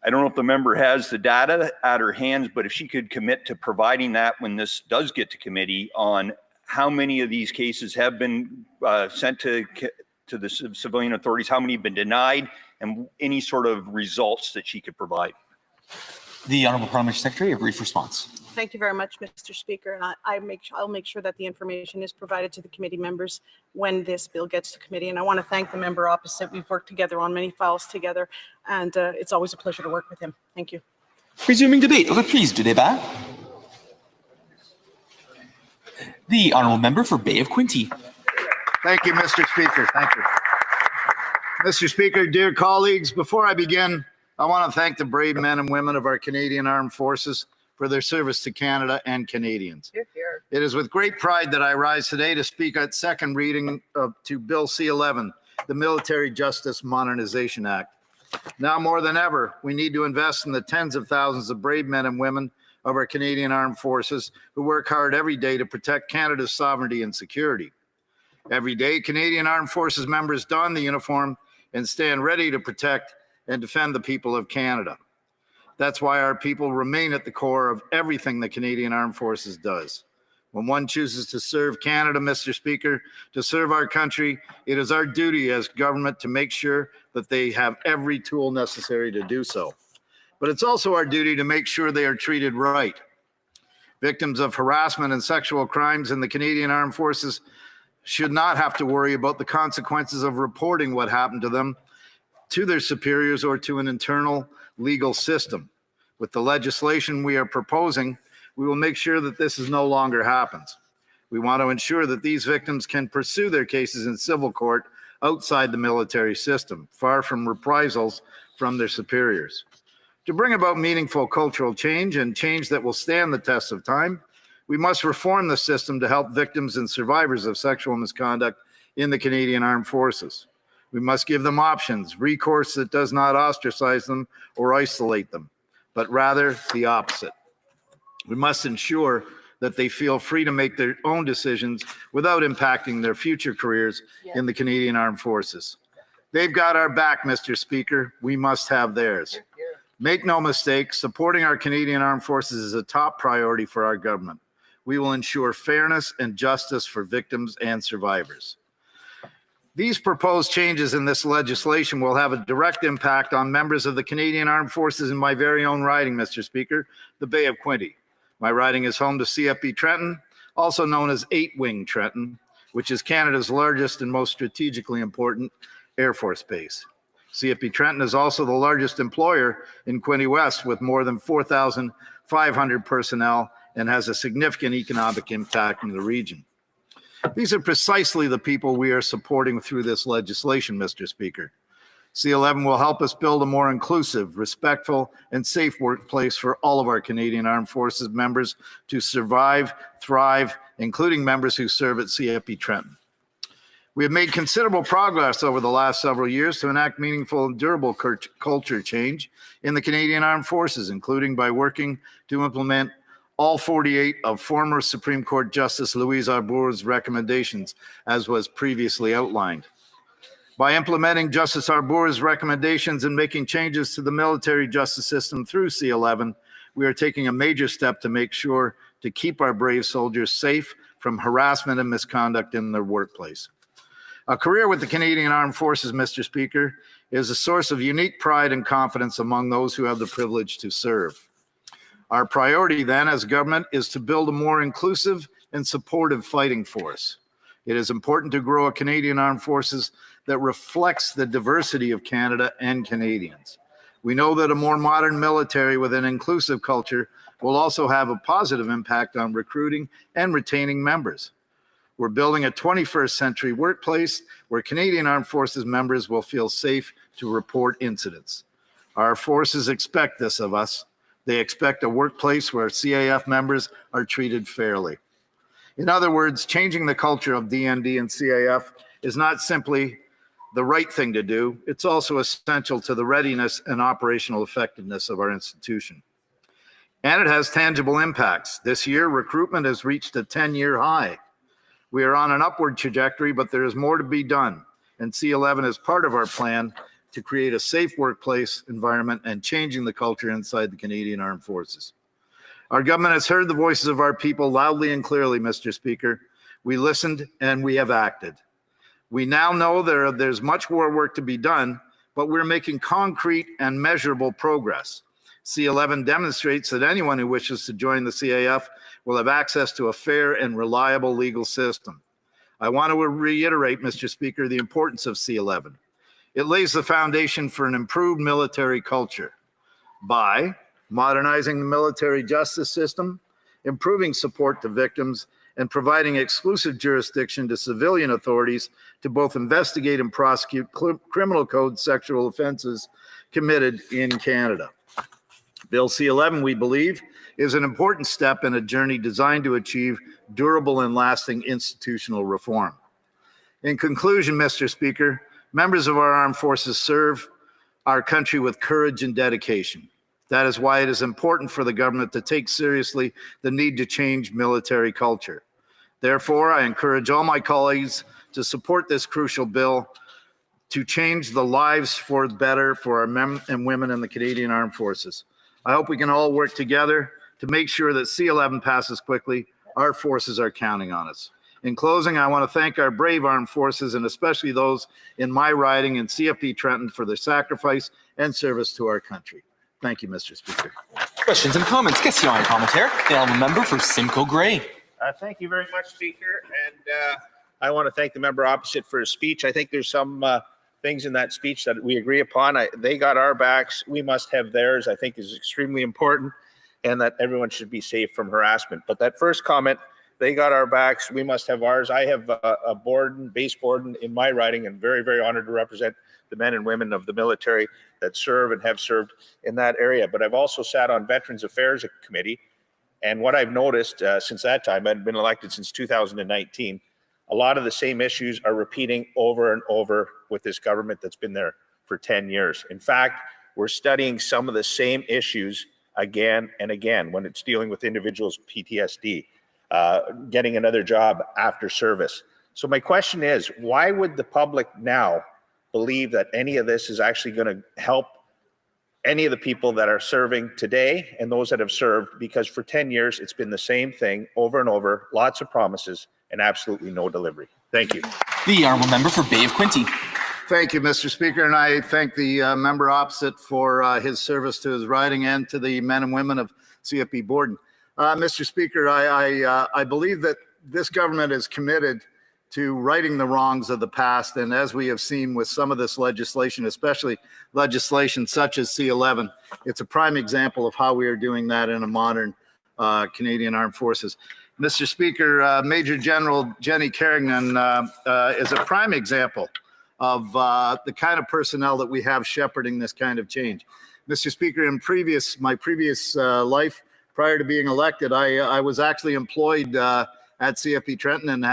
I don't know if the member has the data at her hands, but if she could commit to providing that when this does get to committee on how many of these cases have been sent to the civilian authorities, how many have been denied, and any sort of results that she could provide. The Honourable Parliamentary Secretary, a brief response. Thank you very much, Mr. Speaker. And I'll make sure that the information is provided to the committee members when this bill gets to committee. And I want to thank the member opposite. We've worked together on many files together, and it's always a pleasure to work with him. Thank you. Resuming debate. Reprise du débat. The Honourable Member for Bay of Quinte. Thank you, Mr. Speaker. Thank you. Mr. Speaker, dear colleagues, before I begin, I want to thank the brave men and women of our Canadian Armed Forces for their service to Canada and Canadians. It is with great pride that I rise today to speak at second reading to Bill C-11, the Military Justice Modernization Act. Now more than ever, we need to invest in the tens of thousands of brave men and women of our Canadian Armed Forces who work hard every day to protect Canada's sovereignty and security. Every day, Canadian Armed Forces members don the uniform and stand ready to protect and defend the people of Canada. That's why our people remain at the core of everything the Canadian Armed Forces does. When one chooses to serve Canada, Mr. Speaker, to serve our country, it is our duty as government to make sure that they have every tool necessary to do so. But it's also our duty to make sure they are treated right. Victims of harassment and sexual crimes in the Canadian Armed Forces should not have to worry about the consequences of reporting what happened to them to their superiors or to an internal legal system. With the legislation we are proposing, we will make sure that this is no longer happens. We want to ensure that these victims can pursue their cases in civil court outside the military system, far from reprisals from their superiors. To bring about meaningful cultural change and change that will stand the test of time, we must reform the system to help victims and survivors of sexual misconduct in the Canadian Armed Forces. We must give them options, recourse that does not ostracize them or isolate them, but rather the opposite. We must ensure that they feel free to make their own decisions without impacting their future careers in the Canadian Armed Forces. They've got our back, Mr. Speaker. We must have theirs. Make no mistake, supporting our Canadian Armed Forces is a top priority for our government. We will ensure fairness and justice for victims and survivors. These proposed changes in this legislation will have a direct impact on members of the Canadian Armed Forces in my very own riding, Mr. Speaker, the Bay of Quinte. My riding is home to CFB Trenton, also known as 8-Wing Trenton, which is Canada's largest and most strategically important Air Force base. CFB Trenton is also the largest employer in Quinte West with more than 4,500 personnel and has a significant economic impact in the region. These are precisely the people we are supporting through this legislation, Mr. Speaker. C11 will help us build a more inclusive, respectful, and safe workplace for all of our Canadian Armed Forces members to survive, thrive, including members who serve at CFB Trenton. We have made considerable progress over the last several years to enact meaningful and durable culture change in the Canadian Armed Forces, including by working to implement all 48 of former Supreme Court Justice Louise Arbour's recommendations, as was previously outlined. By implementing Justice Arbour's recommendations and making changes to the military justice system through C11, we are taking a major step to make sure to keep our brave soldiers safe from harassment and misconduct in their workplace. A career with the Canadian Armed Forces, Mr. Speaker, is a source of unique pride and confidence among those who have the privilege to serve. Our priority then as government is to build a more inclusive and supportive fighting force. It is important to grow a Canadian Armed Forces that reflects the diversity of Canada and Canadians. We know that a more modern military with an inclusive culture will also have a positive impact on recruiting and retaining members. We're building a 21st century workplace where Canadian Armed Forces members will feel safe to report incidents. Our forces expect this of us. They expect a workplace where CAF members are treated fairly. In other words, changing the culture of DND and CAF is not simply the right thing to do, it's also essential to the readiness and operational effectiveness of our institution. And it has tangible impacts. This year, recruitment has reached a 10-year high. We are on an upward trajectory, but there is more to be done. And C11 is part of our plan to create a safe workplace environment and changing the culture inside the Canadian Armed Forces. Our government has heard the voices of our people loudly and clearly, Mr. Speaker. We listened and we have acted. We now know there's much more work to be done, but we're making concrete and measurable progress. C11 demonstrates that anyone who wishes to join the CAF will have access to a fair and reliable legal system. I want to reiterate, Mr. Speaker, the importance of C11. It lays the foundation for an improved military culture by modernizing the military justice system, improving support to victims, and providing exclusive jurisdiction to civilian authorities to both investigate and prosecute criminal code sexual offenses committed in Canada. Bill C11, we believe, is an important step in a journey designed to achieve durable and lasting institutional reform. In conclusion, Mr. Speaker, members of our armed forces serve our country with courage and dedication. That is why it is important for the government to take seriously the need to change military culture. Therefore, I encourage all my colleagues to support this crucial bill to change the lives for the better for our men and women in the Canadian Armed Forces. I hope we can all work together to make sure that C11 passes quickly. our forces are counting on us. In closing, I want to thank our brave armed forces and especially those in my riding in CFP Trenton for their sacrifice and service to our country. Thank you, Mr. Speaker. Questions and comments? Question and commentaire. The honourable member for Simcoe Grey. Thank you very much, Speaker. And I want to thank the member opposite for his speech. I think there's some things in that speech that we agree upon. They got our backs. We must have theirs. I think is extremely important, and that everyone should be safe from harassment. But that first comment, they got our backs. We must have ours. I have a base Borden in my riding, and very, very honored to represent the men and women of the military that serve and have served in that area. But I've also sat on Veterans Affairs Committee, and what I've noticed since that time, I've been elected since 2019, a lot of the same issues are repeating over and over with this government that's been there for 10 years. In fact, we're studying some of the same issues again and again when it's dealing with individuals' PTSD, getting another job after service. So my question is, why would the public now believe that any of this is actually going to help any of the people that are serving today and those that have served? Because for 10 years, it's been the same thing over and over, lots of promises and absolutely no delivery. Thank you. The honourable member for Bay of Quinte. Thank you, Mr. Speaker, and I thank the member opposite for his service to his riding and to the men and women of CFP Borden. Mr. Speaker, I believe that this government is committed to righting the wrongs of the past, and as we have seen with some of this legislation, especially legislation such as C-11, it's a prime example of how we are doing that in a modern Canadian Armed Forces. Mr. Speaker, Major General Jenny Carignan is a prime example of the kind of personnel that we have shepherding this kind of change. Mr. Speaker, in my previous life, prior to being elected, I was actually employed at CFP Trenton and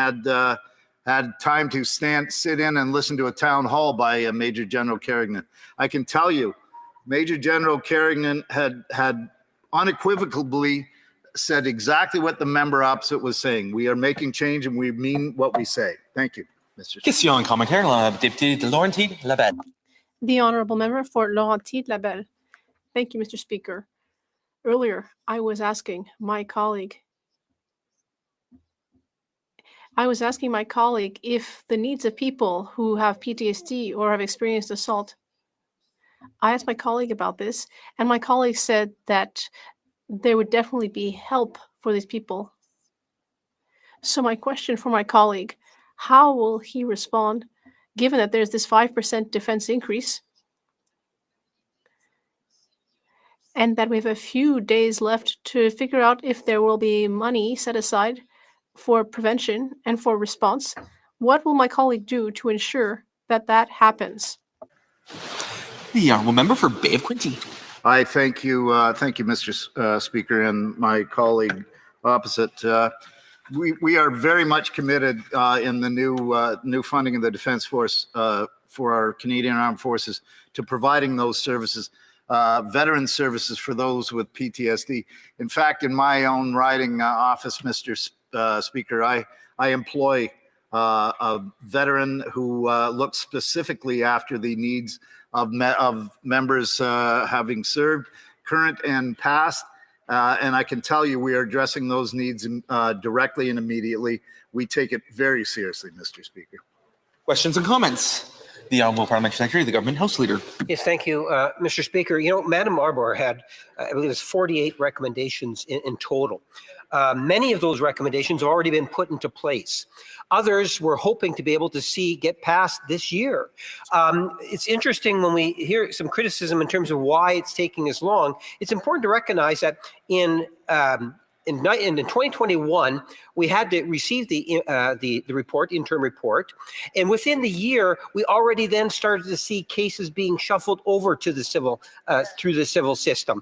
had time to sit in and listen to a town hall by Major General Carignan. I can tell you, Major General Carignan had unequivocally said exactly what the member opposite was saying. We are making change and we mean what we say. Thank you, Mr. Speaker. Question and commentaire. La députée de Laurentides-Labelle. The honourable member for Laurentides-Labelle. Thank you, Mr. Speaker. Earlier, I was asking my colleague if the needs of people who have PTSD or have experienced assault. I asked my colleague about this, and my colleague said that there would definitely be help for these people. So my question for my colleague, how will he respond given that there's this 5% defense increase and that we have a few days left to figure out if there will be money set aside for prevention and for response? What will my colleague do to ensure that that happens? The honourable member for Bay of Quinte. I thank you, Mr. Speaker, and my colleague opposite. We are very much committed in the new funding of the Defence Force for our Canadian Armed Forces to providing those services, veteran services for those with PTSD. In fact, in my own riding office, Mr. Speaker, I employ a veteran who looks specifically after the needs of members having served, current and past. And I can tell you we are addressing those needs directly and immediately. We take it very seriously, Mr. Speaker. Questions and comments? The Honourable Parliamentary Secretary, the Government House Leader. Yes, thank you, Mr. Speaker. You know, Madam Arbour had, I believe it's 48 recommendations in total. Many of those recommendations have already been put into place. Others we're hoping to be able to get passed this year. It's interesting when we hear some criticism in terms of why it's taking as long. It's important to recognize that in 2021, we had to receive the report, interim report, and within the year, we already then started to see cases being shuffled over to the civil through the civil system.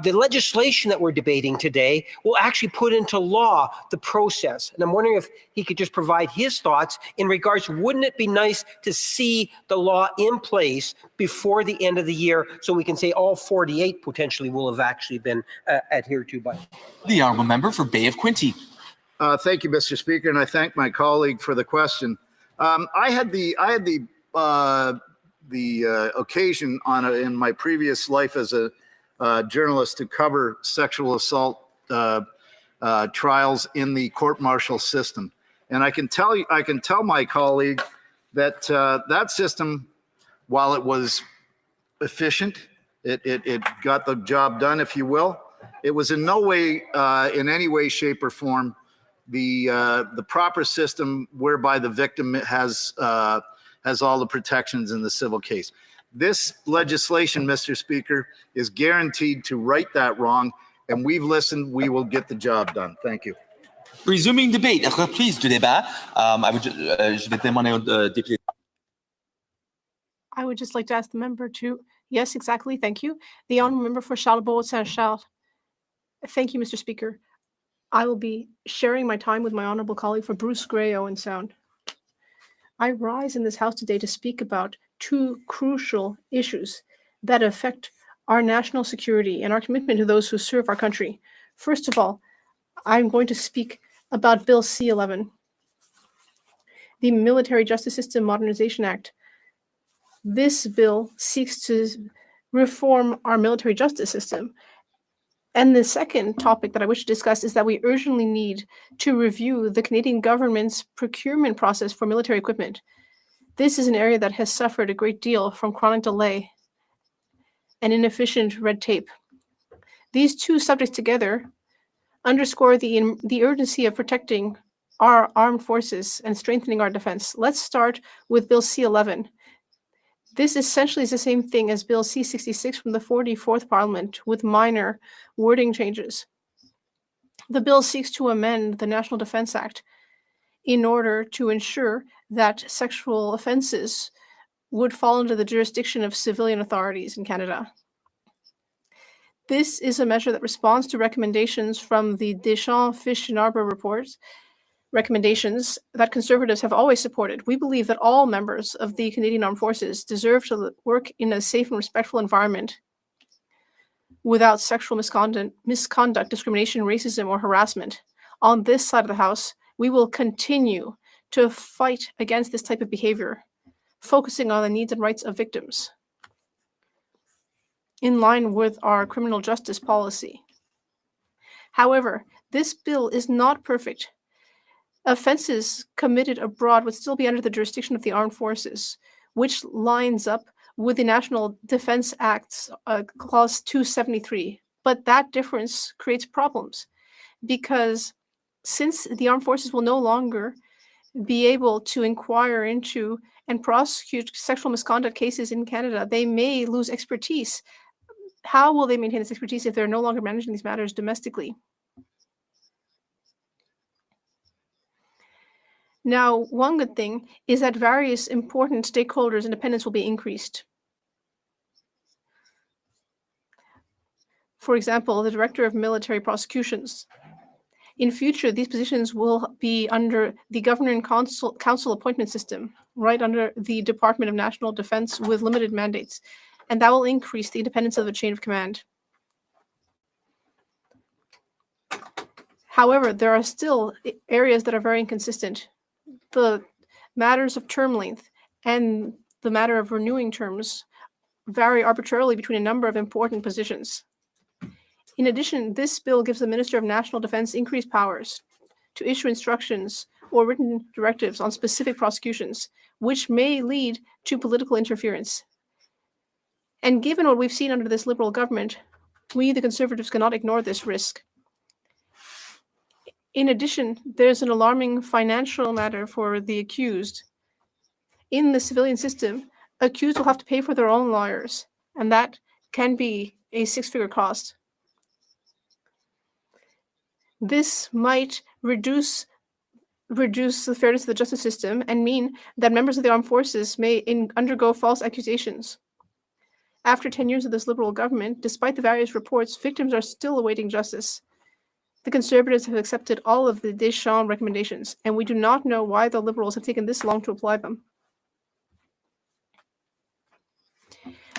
The legislation that we're debating today will actually put into law the process, and I'm wondering if he could just provide his thoughts in regards. Wouldn't it be nice to see the law in place before the end of the year, so we can say all 48 potentially will have actually been adhered to by the honourable member for Bay of Quinte. Thank you, Mr. Speaker, and I thank my colleague for the question. I had the occasion in my previous life as a journalist to cover sexual assault trials in the court-martial system. And I can tell my colleague that that system, while it was efficient, it got the job done, if you will, it was in no way, in any way, shape, or form, the proper system whereby the victim has all the protections in the civil case. This legislation, Mr. Speaker, is guaranteed to right that wrong, and we've listened. We will get the job done. Thank you. Resuming debate, reprise du débat. Je vais demander au député. I would just like to ask the member to, yes, exactly, thank you. The honourable member for Charlebourg-Saint-Charles. Thank you, Mr. Speaker. I will be sharing my time with my honourable colleague for Bruce Gray, Owen Sound. I rise in this House today to speak about two crucial issues that affect our national security and our commitment to those who serve our country. First of all, I'm going to speak about Bill C-11, the Military Justice System Modernization Act. This bill seeks to reform our military justice system. And the second topic that I wish to discuss is that we urgently need to review the Canadian government's procurement process for military equipment. This is an area that has suffered a great deal from chronic delay and inefficient red tape. These two subjects together underscore the urgency of protecting our armed forces and strengthening our defense. Let's start with Bill C-11. This essentially is the same thing as Bill C-66 from the 44th Parliament, with minor wording changes. The bill seeks to amend the National Defence Act in order to ensure that sexual offences would fall under the jurisdiction of civilian authorities in Canada. This is a measure that responds to recommendations from the Deschamps, Fish and Arbor reports, recommendations that Conservatives have always supported. We believe that all members of the Canadian Armed Forces deserve to work in a safe and respectful environment without sexual misconduct, discrimination, racism, or harassment. On this side of the House, we will continue to fight against this type of behavior, focusing on the needs and rights of victims in line with our criminal justice policy. However, this bill is not perfect. Offenses committed abroad would still be under the jurisdiction of the armed forces, which lines up with the National Defence Act's Clause 273. But that difference creates problems because since the armed forces will no longer be able to inquire into and prosecute sexual misconduct cases in Canada, they may lose expertise. How will they maintain this expertise if they're no longer managing these matters domestically? Now, one good thing is that various important stakeholders' independence will be increased. For example, the Director of Military Prosecutions. In future, these positions will be under the Governor and Council appointment system, right under the Department of National Defence with limited mandates, and that will increase the independence of the chain of command. However, there are still areas that are very inconsistent. The matters of term length and the matter of renewing terms vary arbitrarily between a number of important positions. In addition, this bill gives the Minister of National Defence increased powers to issue instructions or written directives on specific prosecutions, which may lead to political interference. And given what we've seen under this Liberal government, we, the Conservatives, cannot ignore this risk. In addition, there's an alarming financial matter for the accused. In the civilian system, accused will have to pay for their own lawyers, and that can be a six-figure cost. This might reduce the fairness of the justice system and mean that members of the armed forces may undergo false accusations. After 10 years of this Liberal government, despite the various reports, victims are still awaiting justice. The Conservatives have accepted all of the Deschamps recommendations, and we do not know why the Liberals have taken this long to apply them.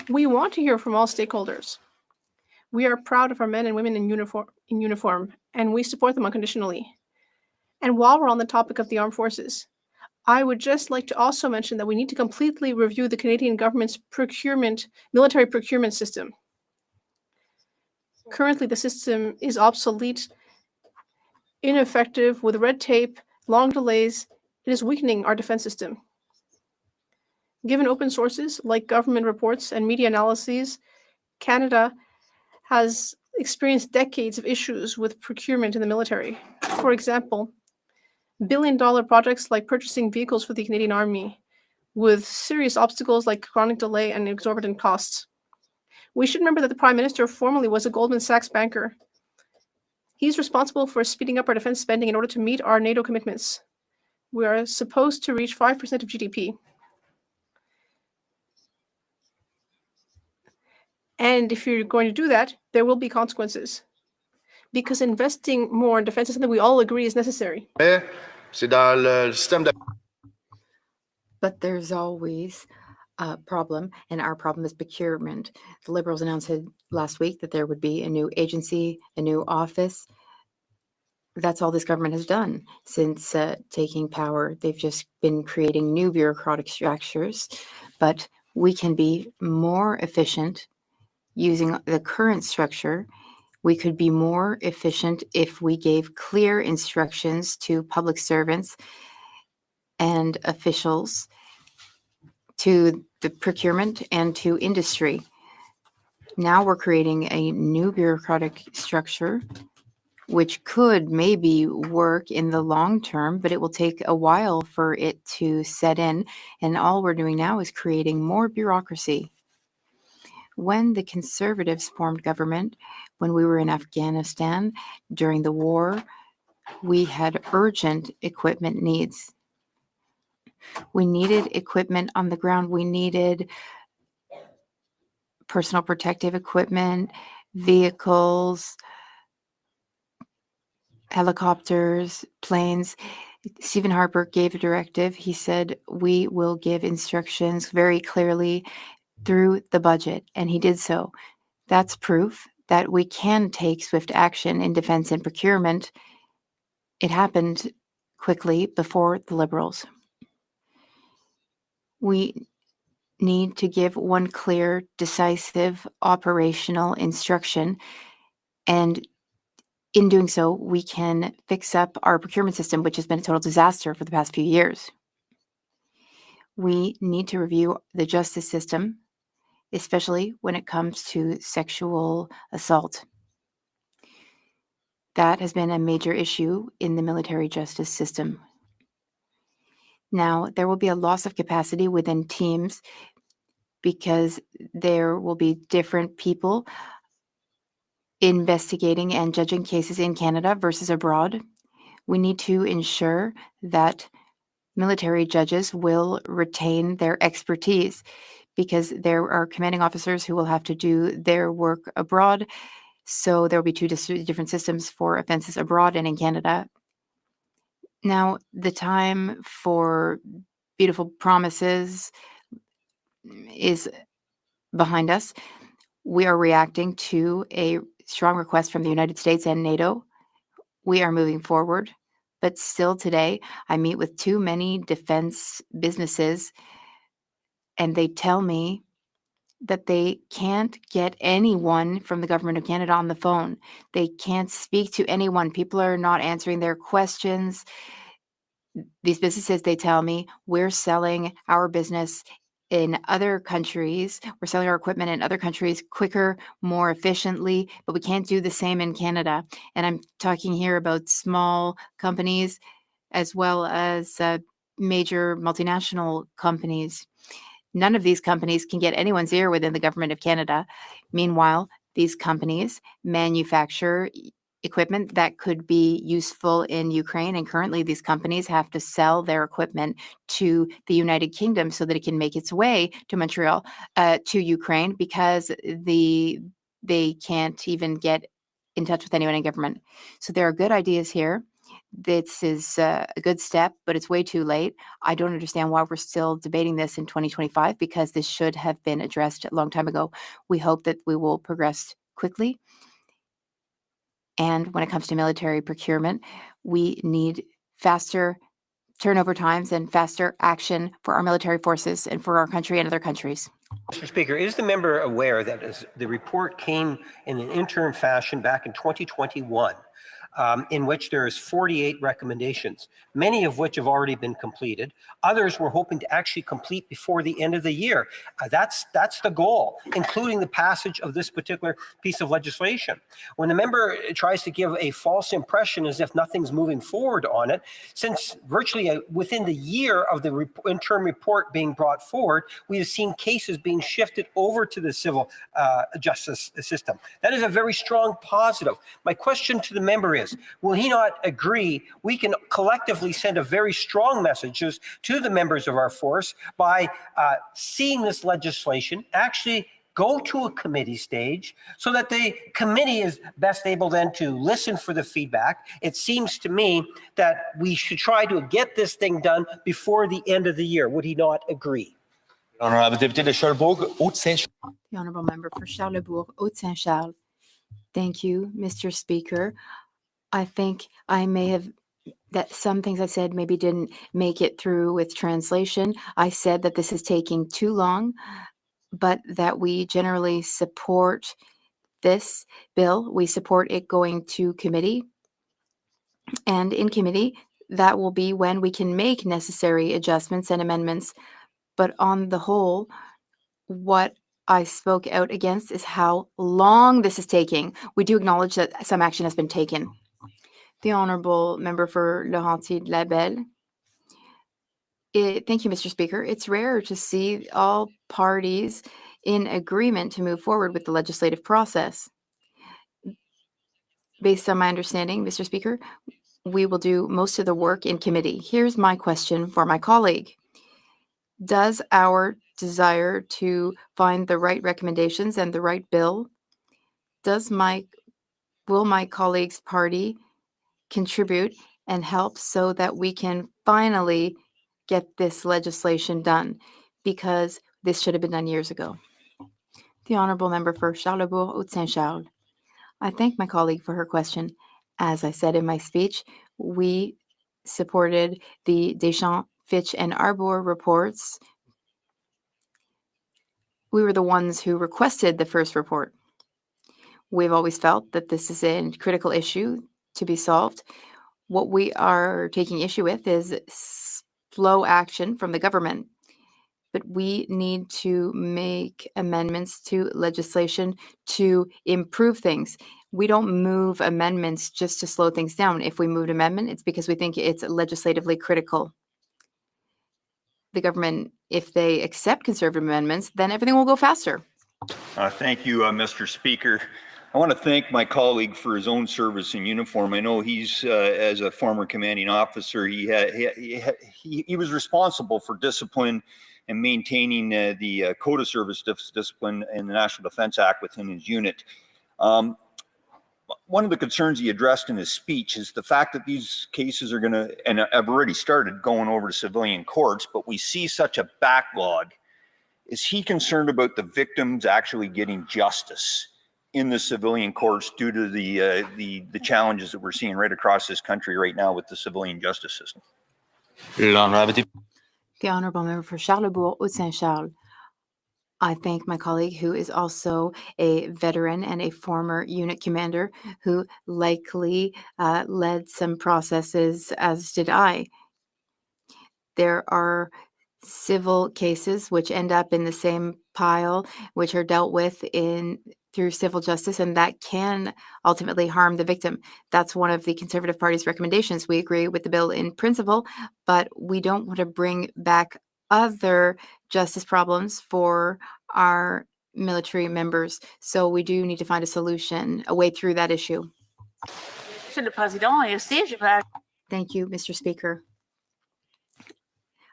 We want to hear from all stakeholders. We are proud of our men and women in uniform, and we support them unconditionally. And while we're on the topic of the armed forces, I would just like to also mention that we need to completely review the Canadian government's military procurement system. Currently, the system is obsolete ineffective with red tape, long delays. It is weakening our defense system. Given open sources like government reports and media analyses, Canada has experienced decades of issues with procurement in the military. For example, billion-dollar projects like purchasing vehicles for the Canadian Army, with serious obstacles like chronic delay and exorbitant costs. We should remember that the Prime Minister formerly was a Goldman Sachs banker. He's responsible for speeding up our defense spending in order to meet our NATO commitments. We are supposed to reach 5% of GDP. And if you're going to do that, there will be consequences. Because investing more in defense is something we all agree is necessary. But there's always a problem, and our problem is procurement. The Liberals announced last week that there would be a new agency, a new office. That's all this government has done since taking power. They've just been creating new bureaucratic structures, but we can be more efficient using the current structure. We could be more efficient if we gave clear instructions to public servants and officials, to the procurement and to industry. Now we're creating a new bureaucratic structure, which could maybe work in the long term, but it will take a while for it to set in. And all we're doing now is creating more bureaucracy. When the Conservatives formed government, when we were in Afghanistan during the war, we had urgent equipment needs. We needed equipment on the ground. We needed personal protective equipment, vehicles, helicopters, planes. Stephen Harper gave a directive. He said, we will give instructions very clearly through the budget, and he did so. That's proof that we can take swift action in defense and procurement. It happened quickly before the Liberals. We need to give one clear, decisive, operational instruction, and in doing so, we can fix up our procurement system, which has been a total disaster for the past few years. We need to review the justice system, especially when it comes to sexual assault. That has been a major issue in the military justice system. Now, there will be a loss of capacity within teams because there will be different people investigating and judging cases in Canada versus abroad. We need to ensure that military judges will retain their expertise, because there are commanding officers who will have to do their work abroad. So there will be two different systems for offenses abroad and in Canada. Now, the time for beautiful promises is behind us. We are reacting to a strong request from the United States and NATO. We are moving forward. But still today, I meet with too many defense businesses, and they tell me that they can't get anyone from the government of Canada on the phone. They can't speak to anyone. People are not answering their questions. These businesses, they tell me, we're selling our business in other countries. We're selling our equipment in other countries quicker, more efficiently, but we can't do the same in Canada. And I'm talking here about small companies as well as major multinational companies. None of these companies can get anyone's ear within the government of Canada. Meanwhile, these companies manufacture equipment that could be useful in Ukraine, and currently these companies have to sell their equipment to the United Kingdom so that it can make its way to Montreal, to Ukraine, because they can't even get in touch with anyone in government. So there are good ideas here. This is a good step, but it's way too late. I don't understand why we're still debating this in 2025, because this should have been addressed a long time ago. We hope that we will progress quickly. And when it comes to military procurement, we need faster turnover times and faster action for our military forces and for our country and other countries. Mr. Speaker, is the member aware that as the report came in an interim fashion back in 2021, in which there is 48 recommendations, many of which have already been completed. Others we're hoping to actually complete before the end of the year. That's the goal, including the passage of this particular piece of legislation. When the member tries to give a false impression as if nothing's moving forward on it, since virtually within the year of the interim report being brought forward, we have seen cases being shifted over to the civil justice system. That is a very strong positive. My question to the member is, will he not agree we can collectively send a very strong messages to the members of our force by seeing this legislation actually go to a committee stage so that the committee is best able then to listen for the feedback? It seems to me that we should try to get this thing done before the end of the year. Would he not agree? Honorable Deputy de Charlebourg, Haute-Saint. The honorable member for Charlebourg, Haute-Saint-Charles. Thank you, Mr. Speaker. I think I may have that some things I said maybe didn't make it through with translation. I said that this is taking too long, but that we generally support this bill. We support it going to committee. And in committee, that will be when we can make necessary adjustments and amendments. But on the whole, what I spoke out against is how long this is taking. We do acknowledge that some action has been taken. The honorable member for Laurentides-Labelle. Thank you, Mr. Speaker. It's rare to see all parties in agreement to move forward with the legislative process. Based on my understanding, Mr. Speaker, we will do most of the work in committee. Here's my question for my colleague. Does our desire to find the right recommendations and the right bill, will my colleague's party contribute and help so that we can finally get this legislation done? Because this should have been done years ago. The honorable member for Charlebourg, Haute-Saint-Charles. I thank my colleague for her question. As I said in my speech, we supported the Deschamps, Fitch, and Arbour reports. We were the ones who requested the first report. We've always felt that this is a critical issue to be solved. What we are taking issue with is slow action from the government. But we need to make amendments to legislation to improve things. We don't move amendments just to slow things down. If we move an amendment, it's because we think it's legislatively critical. The government, if they accept conservative amendments, then everything will go faster. Thank you, Mr. Speaker. I want to thank my colleague for his own service in uniform. I know he's, as a former commanding officer, he was responsible for discipline and maintaining the code of service discipline and the National Defense Act within his unit. One of the concerns he addressed in his speech is the fact that these cases are going to, and have already started going over to civilian courts, but we see such a backlog. Is he concerned about the victims actually getting justice in the civilian courts due to the challenges that we're seeing right across this country right now with the civilian justice system? The honorable member for Charlebourg, Haute-Saint-Charles. I thank my colleague who is also a veteran and a former unit commander who likely led some processes, as did I. There are civil cases which end up in the same pile, which are dealt with through civil justice, and that can ultimately harm the victim. That's one of the Conservative Party's recommendations. We agree with the bill in principle, but we don't want to bring back other justice problems for our military members. So we do need to find a solution, a way through that issue. Thank you, Mr. Speaker.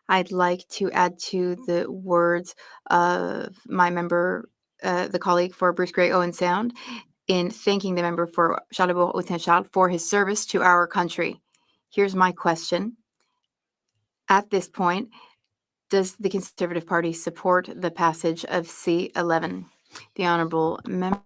I'd like to add to the words of my member, the colleague for Bruce Grey Owen Sound, in thanking the member for Charlebourg Haute-Saint-Charles for his service to our country. Here's my question. At this point, does the Conservative Party support the passage of C-11? The honourable member